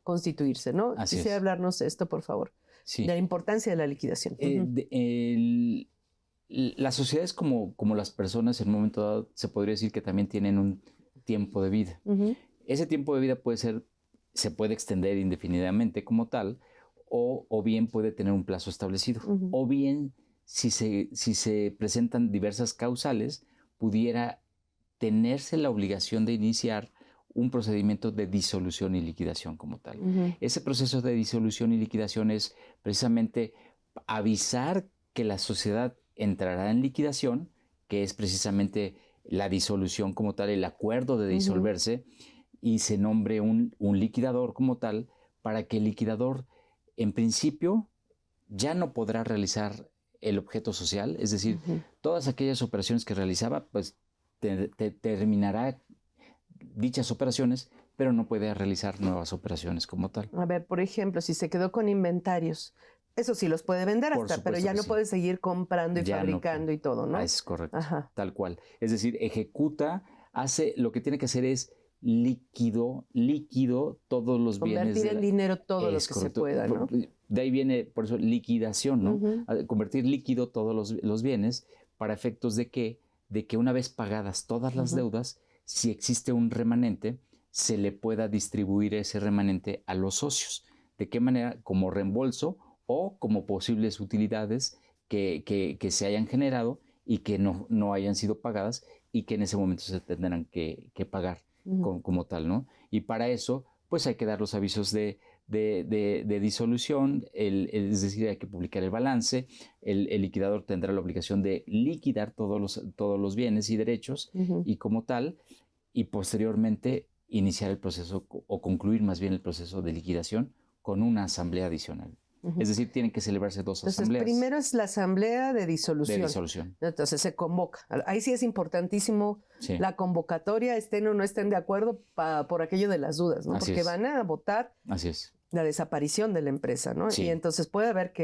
constituirse, ¿no? Quisiera hablarnos de esto, por favor, de la importancia de la liquidación. Las sociedades como las personas en un momento dado se podría decir que también tienen un tiempo de vida. Ese tiempo de vida se puede extender indefinidamente como tal, o bien puede tener un plazo establecido, o bien si se presentan diversas causales, pudiera tenerse la obligación de iniciar un procedimiento de disolución y liquidación como tal. Ese proceso de disolución y liquidación es precisamente avisar que la sociedad entrará en liquidación, que es precisamente la disolución como tal, el acuerdo de disolverse, y se nombre un liquidador como tal, para que el liquidador, en principio, ya no podrá realizar el objeto social, es decir, todas aquellas operaciones que realizaba, pues terminará dichas operaciones, pero no puede realizar nuevas operaciones como tal. A ver, por ejemplo, si se quedó con inventarios, eso sí los puede vender pero ya no puede seguir comprando y fabricando y todo, ¿no? Es correcto, tal cual. Es decir, ejecuta, lo que tiene que hacer es líquido todos los bienes. Convertir en dinero todo lo que se pueda, ¿no? De ahí viene, por eso, liquidación, ¿no? Convertir líquido todos los bienes para efectos de que una vez pagadas todas las deudas, si existe un remanente, se le pueda distribuir ese remanente a los socios. ¿De qué manera? Como reembolso o como posibles utilidades que se hayan generado y que no hayan sido pagadas y que en ese momento se tendrán que pagar como tal, ¿no? Y para eso, pues hay que dar los avisos de disolución, es decir, hay que publicar el balance, el liquidador tendrá la obligación de liquidar todos los bienes y derechos y como tal, y posteriormente iniciar el proceso o concluir más bien el proceso de liquidación con una asamblea adicional. Es decir, tienen que celebrarse dos asambleas. Primero es la asamblea de disolución. De disolución. Entonces se convoca. Ahí sí es importantísimo la convocatoria, estén o no estén de acuerdo por aquello de las dudas, ¿no? Porque van a votar la desaparición de la empresa, ¿no? Sí. Y entonces puede haber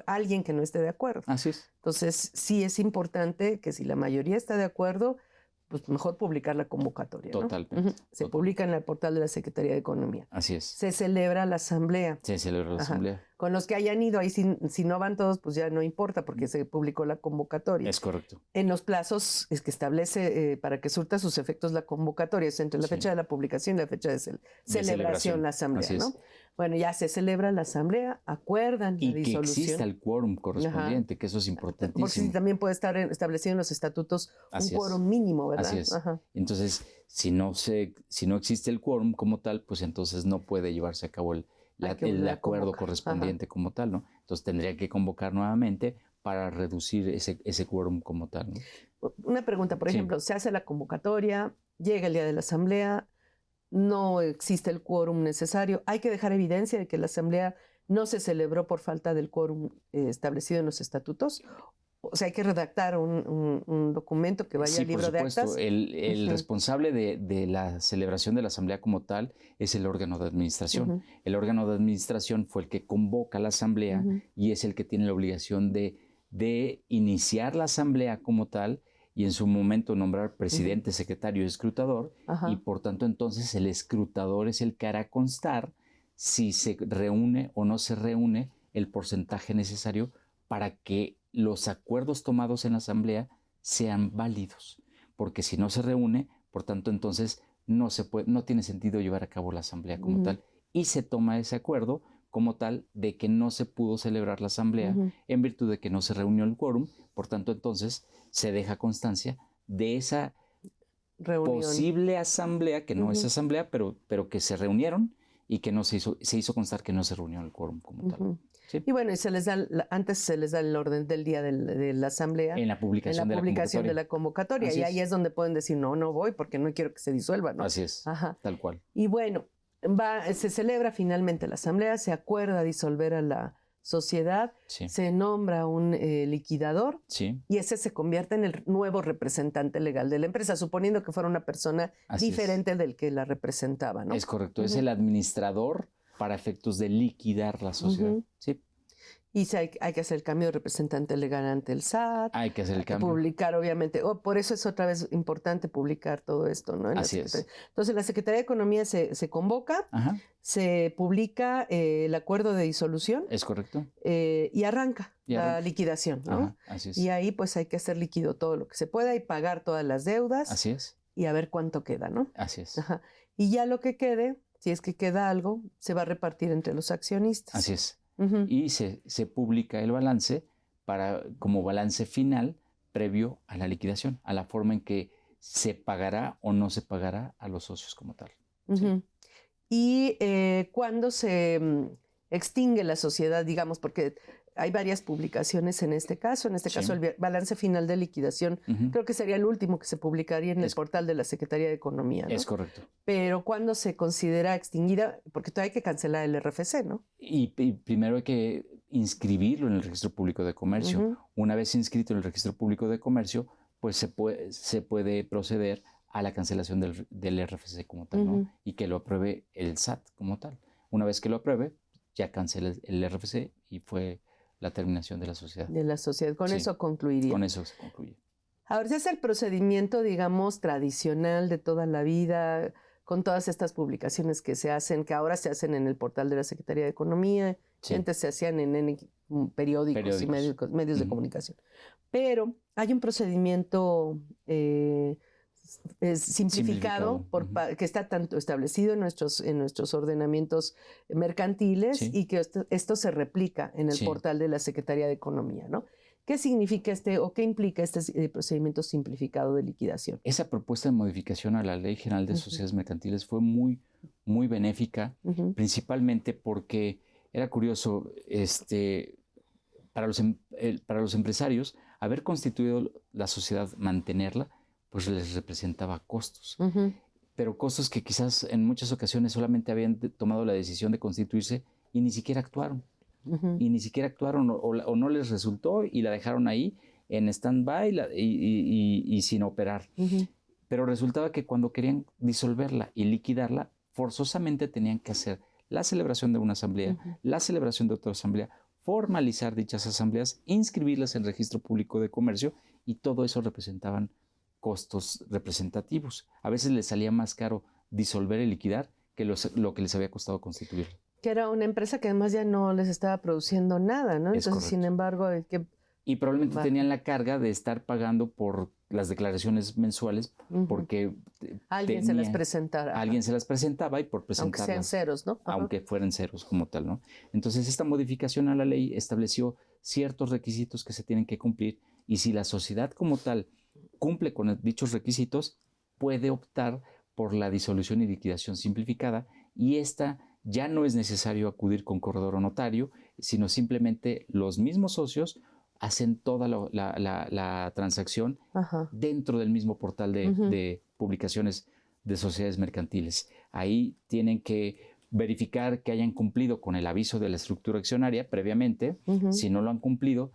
alguien que no esté de acuerdo. Así es. Entonces sí es importante que si la mayoría está de acuerdo, pues mejor publicar la convocatoria, ¿no? Totalmente. Se publica en el portal de la Secretaría de Economía. Así es. Se celebra la asamblea. Se celebra la asamblea. Con los que hayan ido, ahí si no van todos, pues ya no importa porque se publicó la convocatoria. Es correcto. En los plazos que establece para que surta sus efectos la convocatoria, es entre la fecha de la publicación y la fecha de celebración la asamblea, ¿no? Bueno, ya se celebra la asamblea, acuerdan la disolución. Y que exista el quórum correspondiente, que eso es importantísimo. Porque también puede estar establecido en los estatutos un quórum mínimo, ¿verdad? Así es. Entonces, si no existe el quórum como tal, pues entonces no puede llevarse a cabo el acuerdo correspondiente como tal, ¿no? Entonces tendría que convocar nuevamente para reducir ese quórum como tal, ¿no? Una pregunta, por ejemplo, se hace la convocatoria, llega el día de la asamblea, no existe el quórum necesario. Hay que dejar evidencia de que la asamblea no se celebró por falta del quórum establecido en los estatutos. O sea, hay que redactar un documento que vaya al libro de actas. El responsable de la celebración de la asamblea como tal es el órgano de administración. El órgano de administración fue el que convoca a la asamblea y es el que tiene la obligación de iniciar la asamblea como tal y en su momento nombrar presidente, secretario y escrutador. Y por tanto entonces el escrutador es el que hará constar si se reúne o no se reúne el porcentaje necesario para que los acuerdos tomados en la asamblea sean válidos, porque si no se reúne, por tanto, entonces no tiene sentido llevar a cabo la asamblea como tal, y se toma ese acuerdo como tal de que no se pudo celebrar la asamblea en virtud de que no se reunió el quórum, por tanto, entonces se deja constancia de esa posible asamblea, que no es asamblea, pero que se reunieron y que no se hizo constar que no se reunió el quórum como tal. ¿Sí? Y bueno, antes se les da el orden del día de la asamblea. En la publicación, de la convocatoria. Así y ahí es donde pueden decir, no voy porque no quiero que se disuelva, ¿no? Así es, tal cual. Y bueno, se celebra finalmente la asamblea, se acuerda disolver a la sociedad, se nombra un liquidador y ese se convierte en el nuevo representante legal de la empresa, suponiendo que fuera una persona diferente del que la representaba, ¿no? Es correcto, es el administrador para efectos de liquidar la sociedad. Sí. Y hay que hacer el cambio de representante legal ante el SAT. Hay que hacer el cambio. Publicar, obviamente. Por eso es otra vez importante publicar todo esto, ¿no? Así es. Entonces, la Secretaría de Economía se convoca, se publica el acuerdo de disolución. Es correcto. Y arranca la liquidación, ¿no? Así es. Y ahí, pues, hay que hacer líquido todo lo que se pueda y pagar todas las deudas. Así es. Y a ver cuánto queda, ¿no? Así es. Y ya lo que quede, si es que queda algo, se va a repartir entre los accionistas. Así es. Y se publica el balance como balance final previo a la liquidación, a la forma en que se pagará o no se pagará a los socios como tal. ¿Sí? Y cuando se extingue la sociedad, digamos, porque hay varias publicaciones en este caso. En este caso, el balance final de liquidación creo que sería el último que se publicaría en el portal de la Secretaría de Economía, ¿no? Es correcto. Pero ¿cuándo se considera extinguida? Porque todavía hay que cancelar el RFC, ¿no? Y primero hay que inscribirlo en el Registro Público de Comercio. Una vez inscrito en el Registro Público de Comercio, pues se puede proceder a la cancelación del RFC como tal, ¿no? Y que lo apruebe el SAT como tal. Una vez que lo apruebe, ya cancela el RFC y fue la terminación de la sociedad. De la sociedad. Con eso concluiría. Con eso se concluye. Ahora, ese es el procedimiento, digamos, tradicional de toda la vida, con todas estas publicaciones que se hacen, que ahora se hacen en el portal de la Secretaría de Economía, antes se hacían en periódicos y medios de comunicación. Pero hay un procedimiento simplificado que está tanto establecido en nuestros ordenamientos mercantiles y que esto se replica en el portal de la Secretaría de Economía, ¿no? ¿Qué significa o qué implica este procedimiento simplificado de liquidación? Esa propuesta de modificación a la Ley General de Sociedades Mercantiles fue muy, muy benéfica, principalmente porque era curioso, para los empresarios, haber constituido la sociedad, mantenerla, pues les representaba costos. Pero costos que quizás en muchas ocasiones solamente habían tomado la decisión de constituirse y ni siquiera actuaron. Y ni siquiera actuaron o no les resultó y la dejaron ahí en stand-by y sin operar. Pero resultaba que cuando querían disolverla y liquidarla, forzosamente tenían que hacer la celebración de una asamblea, la celebración de otra asamblea, formalizar dichas asambleas, inscribirlas en el Registro Público de Comercio y todo eso representaban costos representativos. A veces les salía más caro disolver y liquidar que lo que les había costado constituir. Que era una empresa que además ya no les estaba produciendo nada, ¿no? Entonces, sin embargo, y probablemente tenían la carga de estar pagando por las declaraciones mensuales porque alguien se las presentara. Alguien se las presentaba y por presentarlas. Aunque sean ceros, ¿no? Aunque fueran ceros como tal, ¿no? Entonces, esta modificación a la ley estableció ciertos requisitos que se tienen que cumplir y si la sociedad como tal cumple con dichos requisitos, puede optar por la disolución y liquidación simplificada y esta ya no es necesario acudir con corredor o notario, sino simplemente los mismos socios hacen toda la transacción dentro del mismo portal de publicaciones de sociedades mercantiles. Ahí tienen que verificar que hayan cumplido con el aviso de la estructura accionaria previamente. Si no lo han cumplido,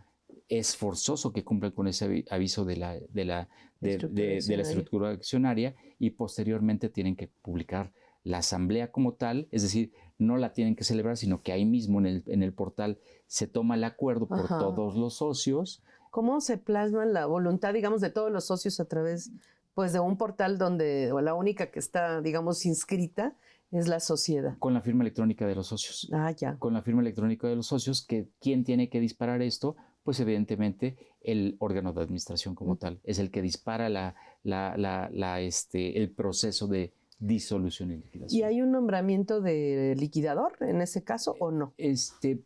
es forzoso que cumplan con ese aviso de la estructura accionaria, y posteriormente tienen que publicar la asamblea como tal, es decir, no la tienen que celebrar, sino que ahí mismo en el portal se toma el acuerdo por todos los socios. ¿Cómo se plasma la voluntad, digamos, de todos los socios a través, pues, de un portal donde la única que está, digamos, inscrita es la sociedad? Con la firma electrónica de los socios. Ya. Con la firma electrónica de los socios, que ¿quién tiene que disparar esto? Pues evidentemente el órgano de administración como tal. Es el que dispara el proceso de disolución y liquidación. ¿Y hay un nombramiento de liquidador en ese caso o no?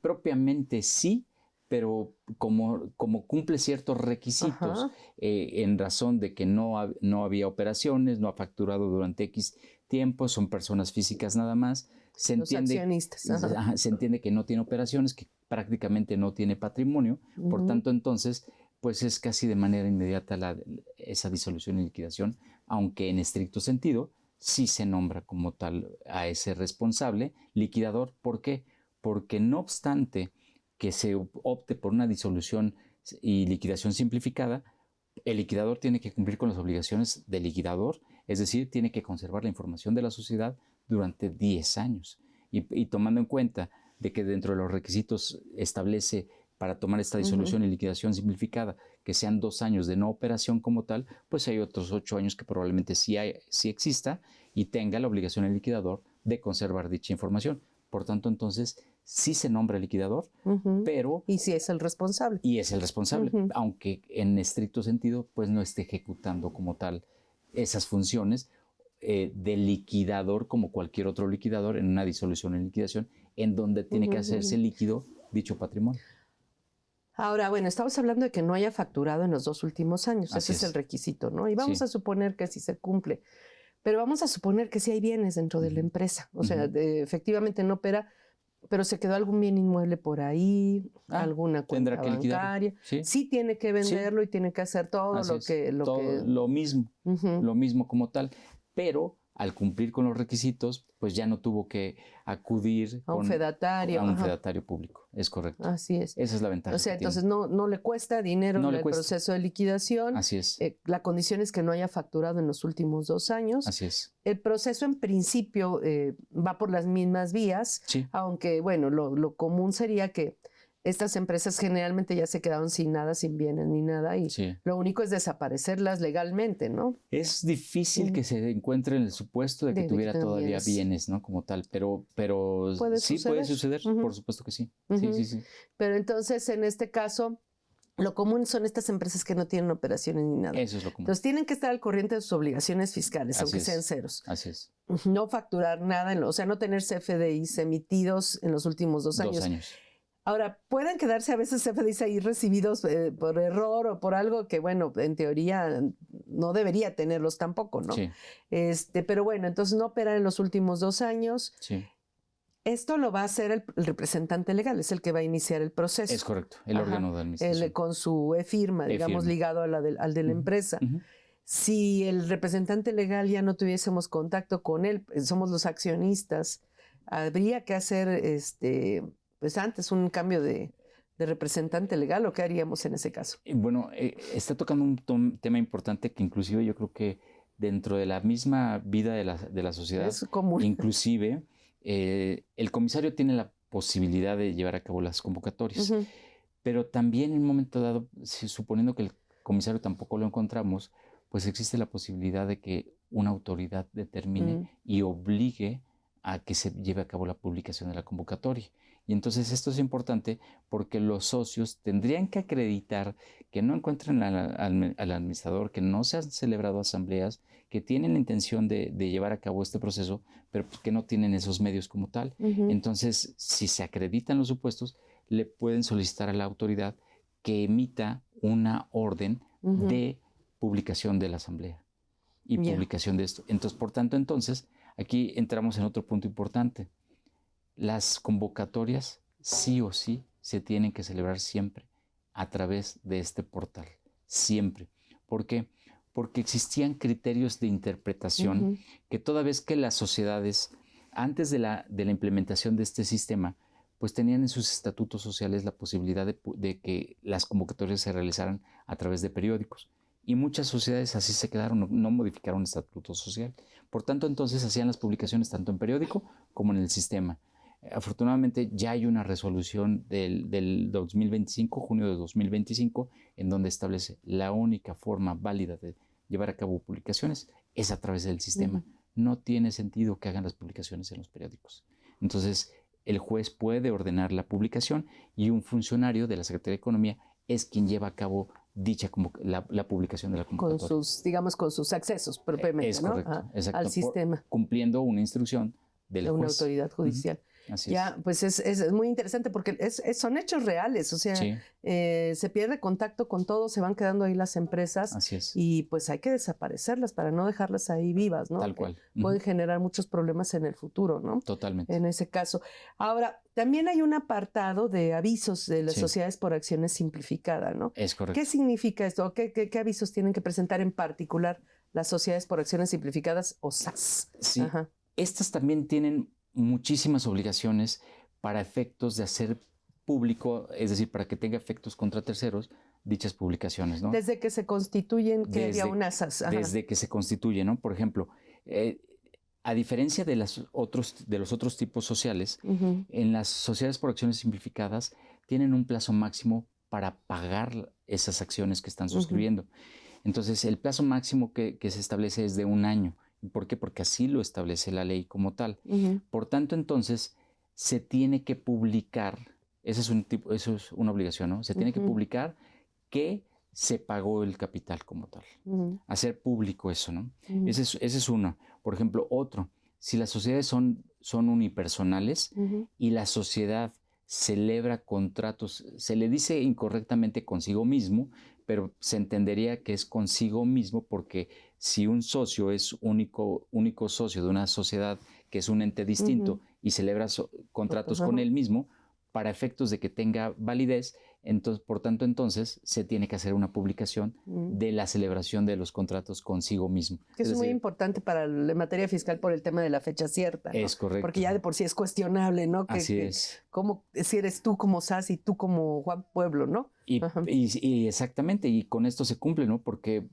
Propiamente sí, pero como cumple ciertos requisitos, en razón de que no había operaciones, no ha facturado durante X tiempo, son personas físicas nada más, se entiende que no tiene operaciones, que prácticamente no tiene patrimonio, por tanto entonces pues es casi de manera inmediata esa disolución y liquidación, aunque en estricto sentido sí se nombra como tal a ese responsable liquidador. ¿Por qué? Porque no obstante que se opte por una disolución y liquidación simplificada, el liquidador tiene que cumplir con las obligaciones del liquidador, es decir, tiene que conservar la información de la sociedad durante 10 años. Y tomando en cuenta de que dentro de los requisitos establece para tomar esta disolución y liquidación simplificada que sean 2 años de no operación como tal, pues hay otros 8 años que probablemente sí exista y tenga la obligación el liquidador de conservar dicha información. Por tanto, entonces, sí se nombra el liquidador, pero... Y sí es el responsable. Y es el responsable, aunque en estricto sentido, pues no esté ejecutando como tal esas funciones de liquidador como cualquier otro liquidador en una disolución y liquidación, en donde tiene que hacerse líquido dicho patrimonio. Ahora, bueno, estamos hablando de que no haya facturado en los 2 últimos años. Ese es el requisito, ¿no? Y vamos a suponer que sí se cumple. Pero vamos a suponer que sí hay bienes dentro de la empresa. O sea, efectivamente no opera, pero se quedó algún bien inmueble por ahí, alguna cuenta bancaria. Sí tiene que venderlo y tiene que hacer todo lo mismo como tal. Pero al cumplir con los requisitos, pues ya no tuvo que acudir a un fedatario público. Es correcto. Así es. Esa es la ventaja. O sea, entonces no le cuesta dinero el proceso de liquidación. Así es. La condición es que no haya facturado en los últimos 2 años. Así es. El proceso en principio va por las mismas vías, aunque bueno, lo común sería que estas empresas generalmente ya se quedaron sin nada, sin bienes ni nada, y lo único es desaparecerlas legalmente, ¿no? Es difícil que se encuentre en el supuesto de que tuviera todavía bienes, ¿no? Como tal, pero sí puede suceder, por supuesto que sí. Sí. Pero entonces, en este caso, lo común son estas empresas que no tienen operaciones ni nada. Eso es lo común. Entonces, tienen que estar al corriente de sus obligaciones fiscales, aunque sean ceros. Así es. No facturar nada, o sea, no tener CFDIs emitidos en los últimos 2 años. 2 años. Ahora, pueden quedarse a veces CFDIs ahí recibidos por error o por algo que, bueno, en teoría no debería tenerlos tampoco, ¿no? Sí. Pero bueno, entonces no operar en los últimos 2 años. Sí. Esto lo va a hacer el representante legal, es el que va a iniciar el proceso. Es correcto, el órgano de administración. Con su e-firma, digamos, ligado a al de la empresa. Si el representante legal ya no tuviésemos contacto con él, somos los accionistas, habría que hacer pues antes un cambio de representante legal, ¿o qué haríamos en ese caso? Bueno, está tocando un tema importante que inclusive yo creo que dentro de la misma vida de la sociedad, es común. Inclusive el comisario tiene la posibilidad de llevar a cabo las convocatorias, pero también en un momento dado, suponiendo que el comisario tampoco lo encontramos, pues existe la posibilidad de que una autoridad determine y obligue a que se lleve a cabo la publicación de la convocatoria. Y entonces esto es importante porque los socios tendrían que acreditar que no encuentran al administrador, que no se han celebrado asambleas, que tienen la intención de llevar a cabo este proceso, pero que no tienen esos medios como tal. Entonces, si se acreditan los supuestos, le pueden solicitar a la autoridad que emita una orden de publicación de la asamblea y publicación de esto. Entonces, por tanto, aquí entramos en otro punto importante. Las convocatorias sí o sí se tienen que celebrar siempre a través de este portal, siempre. ¿Por qué? porque existían criterios de interpretación que toda vez que las sociedades, antes de la implementación de este sistema, pues tenían en sus estatutos sociales la posibilidad de que las convocatorias se realizaran a través de periódicos. Y muchas sociedades así se quedaron, no modificaron el estatuto social. Por tanto, entonces hacían las publicaciones tanto en periódico como en el sistema. Afortunadamente ya hay una resolución del 2025, junio de 2025, en donde establece la única forma válida de llevar a cabo publicaciones es a través del sistema. No tiene sentido que hagan las publicaciones en los periódicos. Entonces, el juez puede ordenar la publicación y un funcionario de la Secretaría de Economía es quien lleva a cabo dicha la publicación de la convocatoria. Con sus accesos propiamente, es correcto, exacto, al sistema. Cumpliendo una instrucción del juez. De una autoridad judicial. Así ya, es. Pues es muy interesante porque son hechos reales, o sea, sí. Se pierde contacto con todo, se van quedando ahí las empresas. Así es. Y pues hay que desaparecerlas para no dejarlas ahí vivas, ¿no? Tal cual. Pueden generar muchos problemas en el futuro, ¿no? Totalmente. En ese caso. Ahora, también hay un apartado de avisos de las sociedades por acciones simplificada, ¿no? Es correcto. ¿Qué significa esto? ¿Qué avisos tienen que presentar en particular las sociedades por acciones simplificadas o SAS? Sí. Estas también tienen muchísimas obligaciones para efectos de hacer público, es decir, para que tenga efectos contra terceros, dichas publicaciones, ¿no? Desde que se constituyen, que había una SAS. Desde que se constituye, ¿no? Por ejemplo, a diferencia de los otros tipos sociales, en las sociedades por acciones simplificadas tienen un plazo máximo para pagar esas acciones que están suscribiendo. Entonces, el plazo máximo que se establece es de 1 año. ¿Por qué? Porque así lo establece la ley como tal. Por tanto, entonces, se tiene que publicar, eso es una obligación, ¿no? Se tiene que publicar que se pagó el capital como tal. Hacer público eso, ¿no? Ese es uno. Por ejemplo, otro, si las sociedades son unipersonales y la sociedad celebra contratos, se le dice incorrectamente consigo mismo, pero se entendería que es consigo mismo porque si un socio es único socio de una sociedad que es un ente distinto y celebra contratos con él mismo, para efectos de que tenga validez, entonces, por tanto, entonces se tiene que hacer una publicación de la celebración de los contratos consigo mismo. Que es decir, muy importante para la materia fiscal por el tema de la fecha cierta, ¿no? Es correcto. Porque ya de por sí es cuestionable, ¿no? Así es. Si eres tú como SAS y tú como Juan Pueblo, ¿no? Y exactamente, y con esto se cumple, ¿no? Porque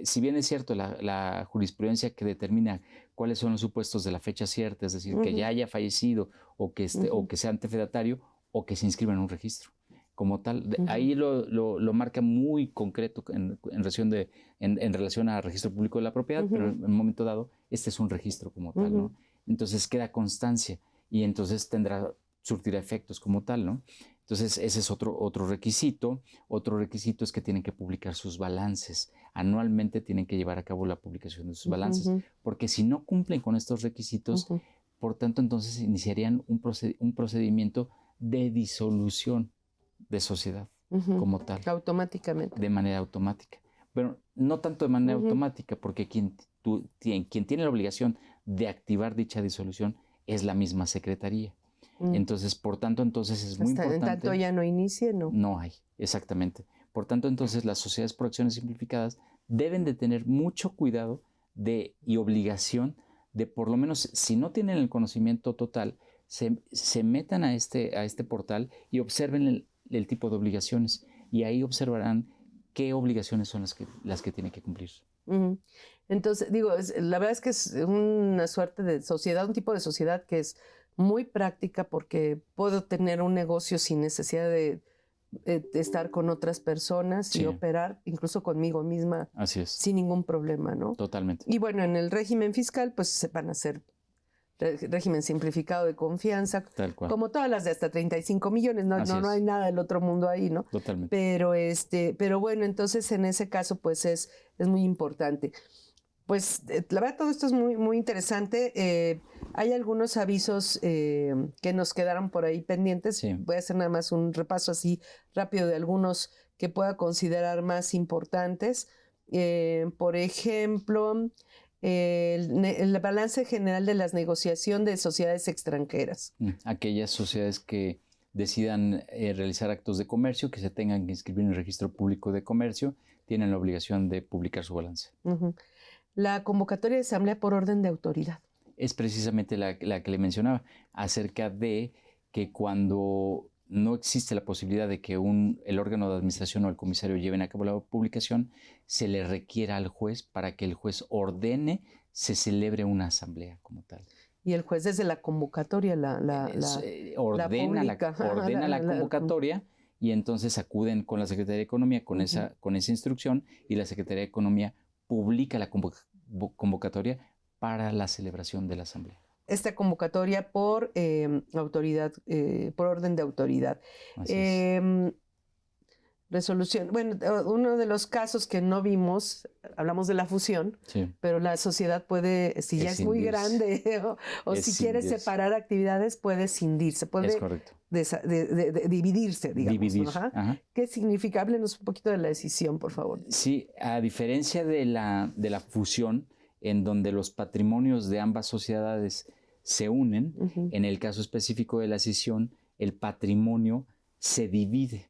si bien es cierto la jurisprudencia que determina cuáles son los supuestos de la fecha cierta, es decir, que ya haya fallecido o que sea antefedatario o que se inscriba en un registro. Como tal, ahí lo marca muy concreto en relación al registro público de la propiedad, pero en un momento dado, este es un registro como tal, ¿no? Entonces queda constancia y entonces surtirá efectos como tal, ¿no? Entonces ese es otro requisito. Otro requisito es que tienen que publicar sus balances. Anualmente tienen que llevar a cabo la publicación de sus balances, porque si no cumplen con estos requisitos, por tanto entonces iniciarían un procedimiento de disolución de sociedad como tal. Automáticamente. De manera automática. Pero no tanto de manera automática, porque quien tiene la obligación de activar dicha disolución es la misma Secretaría. Entonces, por tanto, entonces es muy importante. En tanto ya no inicie, ¿no? No hay, exactamente. Por tanto, entonces las sociedades por acciones simplificadas deben de tener mucho cuidado y obligación de, por lo menos, si no tienen el conocimiento total, se metan a este portal y observen el tipo de obligaciones, y ahí observarán qué obligaciones son las que tienen que cumplir. Entonces, la verdad es que es una suerte de sociedad, un tipo de sociedad que es muy práctica porque puedo tener un negocio sin necesidad de estar con otras personas y operar incluso conmigo misma. Así es. Sin ningún problema, ¿no? Totalmente. Y bueno, en el régimen fiscal pues se van a hacer régimen simplificado de confianza, tal cual, como todas las de hasta 35 millones, no hay nada del otro mundo ahí, ¿no? Totalmente. Pero bueno, entonces en ese caso pues es muy importante. Pues la verdad todo esto es muy, muy interesante. Hay algunos avisos que nos quedaron por ahí pendientes. Sí. Voy a hacer nada más un repaso así rápido de algunos que pueda considerar más importantes. Por ejemplo, el balance general de las negociaciones de sociedades extranjeras. Aquellas sociedades que decidan realizar actos de comercio, que se tengan que inscribir en el registro público de comercio, tienen la obligación de publicar su balance. La convocatoria de asamblea por orden de autoridad. Es precisamente la que le mencionaba, acerca de que cuando no existe la posibilidad de que el órgano de administración o el comisario lleven a cabo la publicación, se le requiera al juez para que el juez ordene, se celebre una asamblea como tal. Y el juez desde la convocatoria ordena la convocatoria y entonces acuden con la Secretaría de Economía con esa instrucción y la Secretaría de Economía publica la convocatoria para la celebración de la asamblea. Esta convocatoria por autoridad, por orden de autoridad. Así es. Resolución. Bueno, uno de los casos que no vimos, hablamos de la fusión, sí. Pero la sociedad puede, si ya es muy grande o si quiere separar actividades, puede escindirse, puede dividirse, digamos. Ajá. ¿Qué significa? Háblenos un poquito de la decisión, por favor. Sí, a diferencia de la fusión, en donde los patrimonios de ambas sociedades se unen, en el caso específico de la escisión, el patrimonio se divide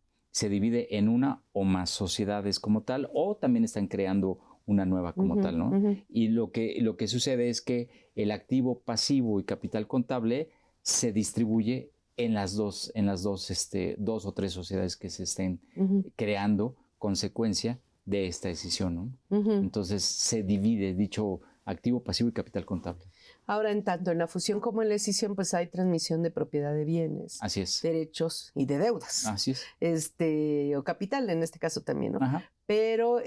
en una o más sociedades como tal, o también están creando una nueva como tal, ¿no? Y lo que sucede es que el activo pasivo y capital contable se distribuye en las dos o tres sociedades que se estén creando consecuencia de esta decisión, ¿no? Entonces se divide dicho activo, pasivo y capital contable. Ahora, en tanto en la fusión como en la escisión, pues hay transmisión de propiedad de bienes, así es, derechos y de deudas. Así es. O capital en este caso también, ¿no? Ajá. Pero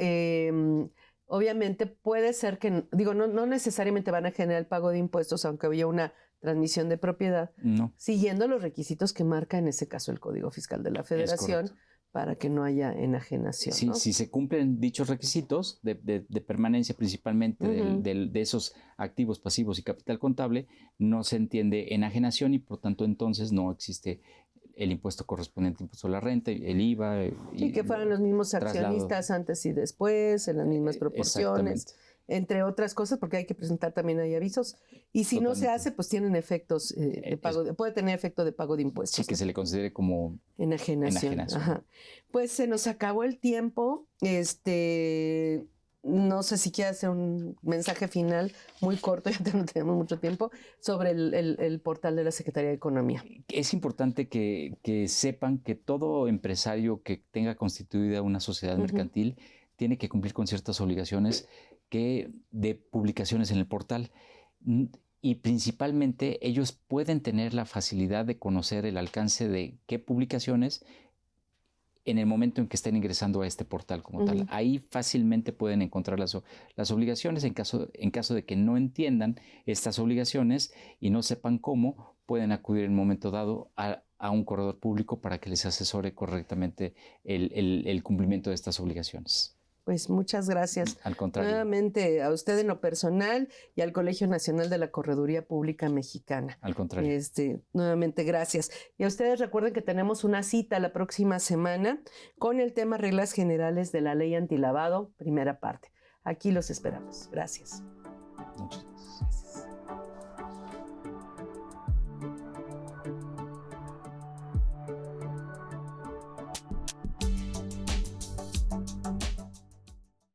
obviamente puede ser que, no necesariamente van a generar el pago de impuestos, aunque había una transmisión de propiedad, no, siguiendo los requisitos que marca en ese caso el Código Fiscal de la Federación, para que no haya enajenación. Sí, ¿no? Si se cumplen dichos requisitos de permanencia principalmente de esos activos, pasivos y capital contable, no se entiende enajenación y por tanto entonces no existe el impuesto correspondiente, impuesto a la renta, el IVA. Y que fueran los mismos accionistas antes y después, en las mismas proporciones. Entre otras cosas, porque hay que presentar también ahí avisos. Y si no se hace, pues tienen efectos de pago, puede tener efecto de pago de impuestos. Sí, que se le considere como enajenación. Ajá. Pues se nos acabó el tiempo. No sé si quiere hacer un mensaje final muy corto, ya no tenemos mucho tiempo, sobre el portal de la Secretaría de Economía. Es importante que sepan que todo empresario que tenga constituida una sociedad mercantil tiene que cumplir con ciertas obligaciones de publicaciones en el portal. Y principalmente ellos pueden tener la facilidad de conocer el alcance de qué publicaciones en el momento en que estén ingresando a este portal como tal. Ahí fácilmente pueden encontrar las obligaciones. En caso de que no entiendan estas obligaciones y no sepan cómo, pueden acudir en un momento dado a un corredor público para que les asesore correctamente el cumplimiento de estas obligaciones. Pues muchas gracias. Al contrario. Nuevamente a usted en lo personal y al Colegio Nacional de la Correduría Pública Mexicana. Al contrario. Nuevamente gracias. Y a ustedes recuerden que tenemos una cita la próxima semana con el tema Reglas Generales de la Ley Antilavado, primera parte. Aquí los esperamos. Gracias. Muchas gracias.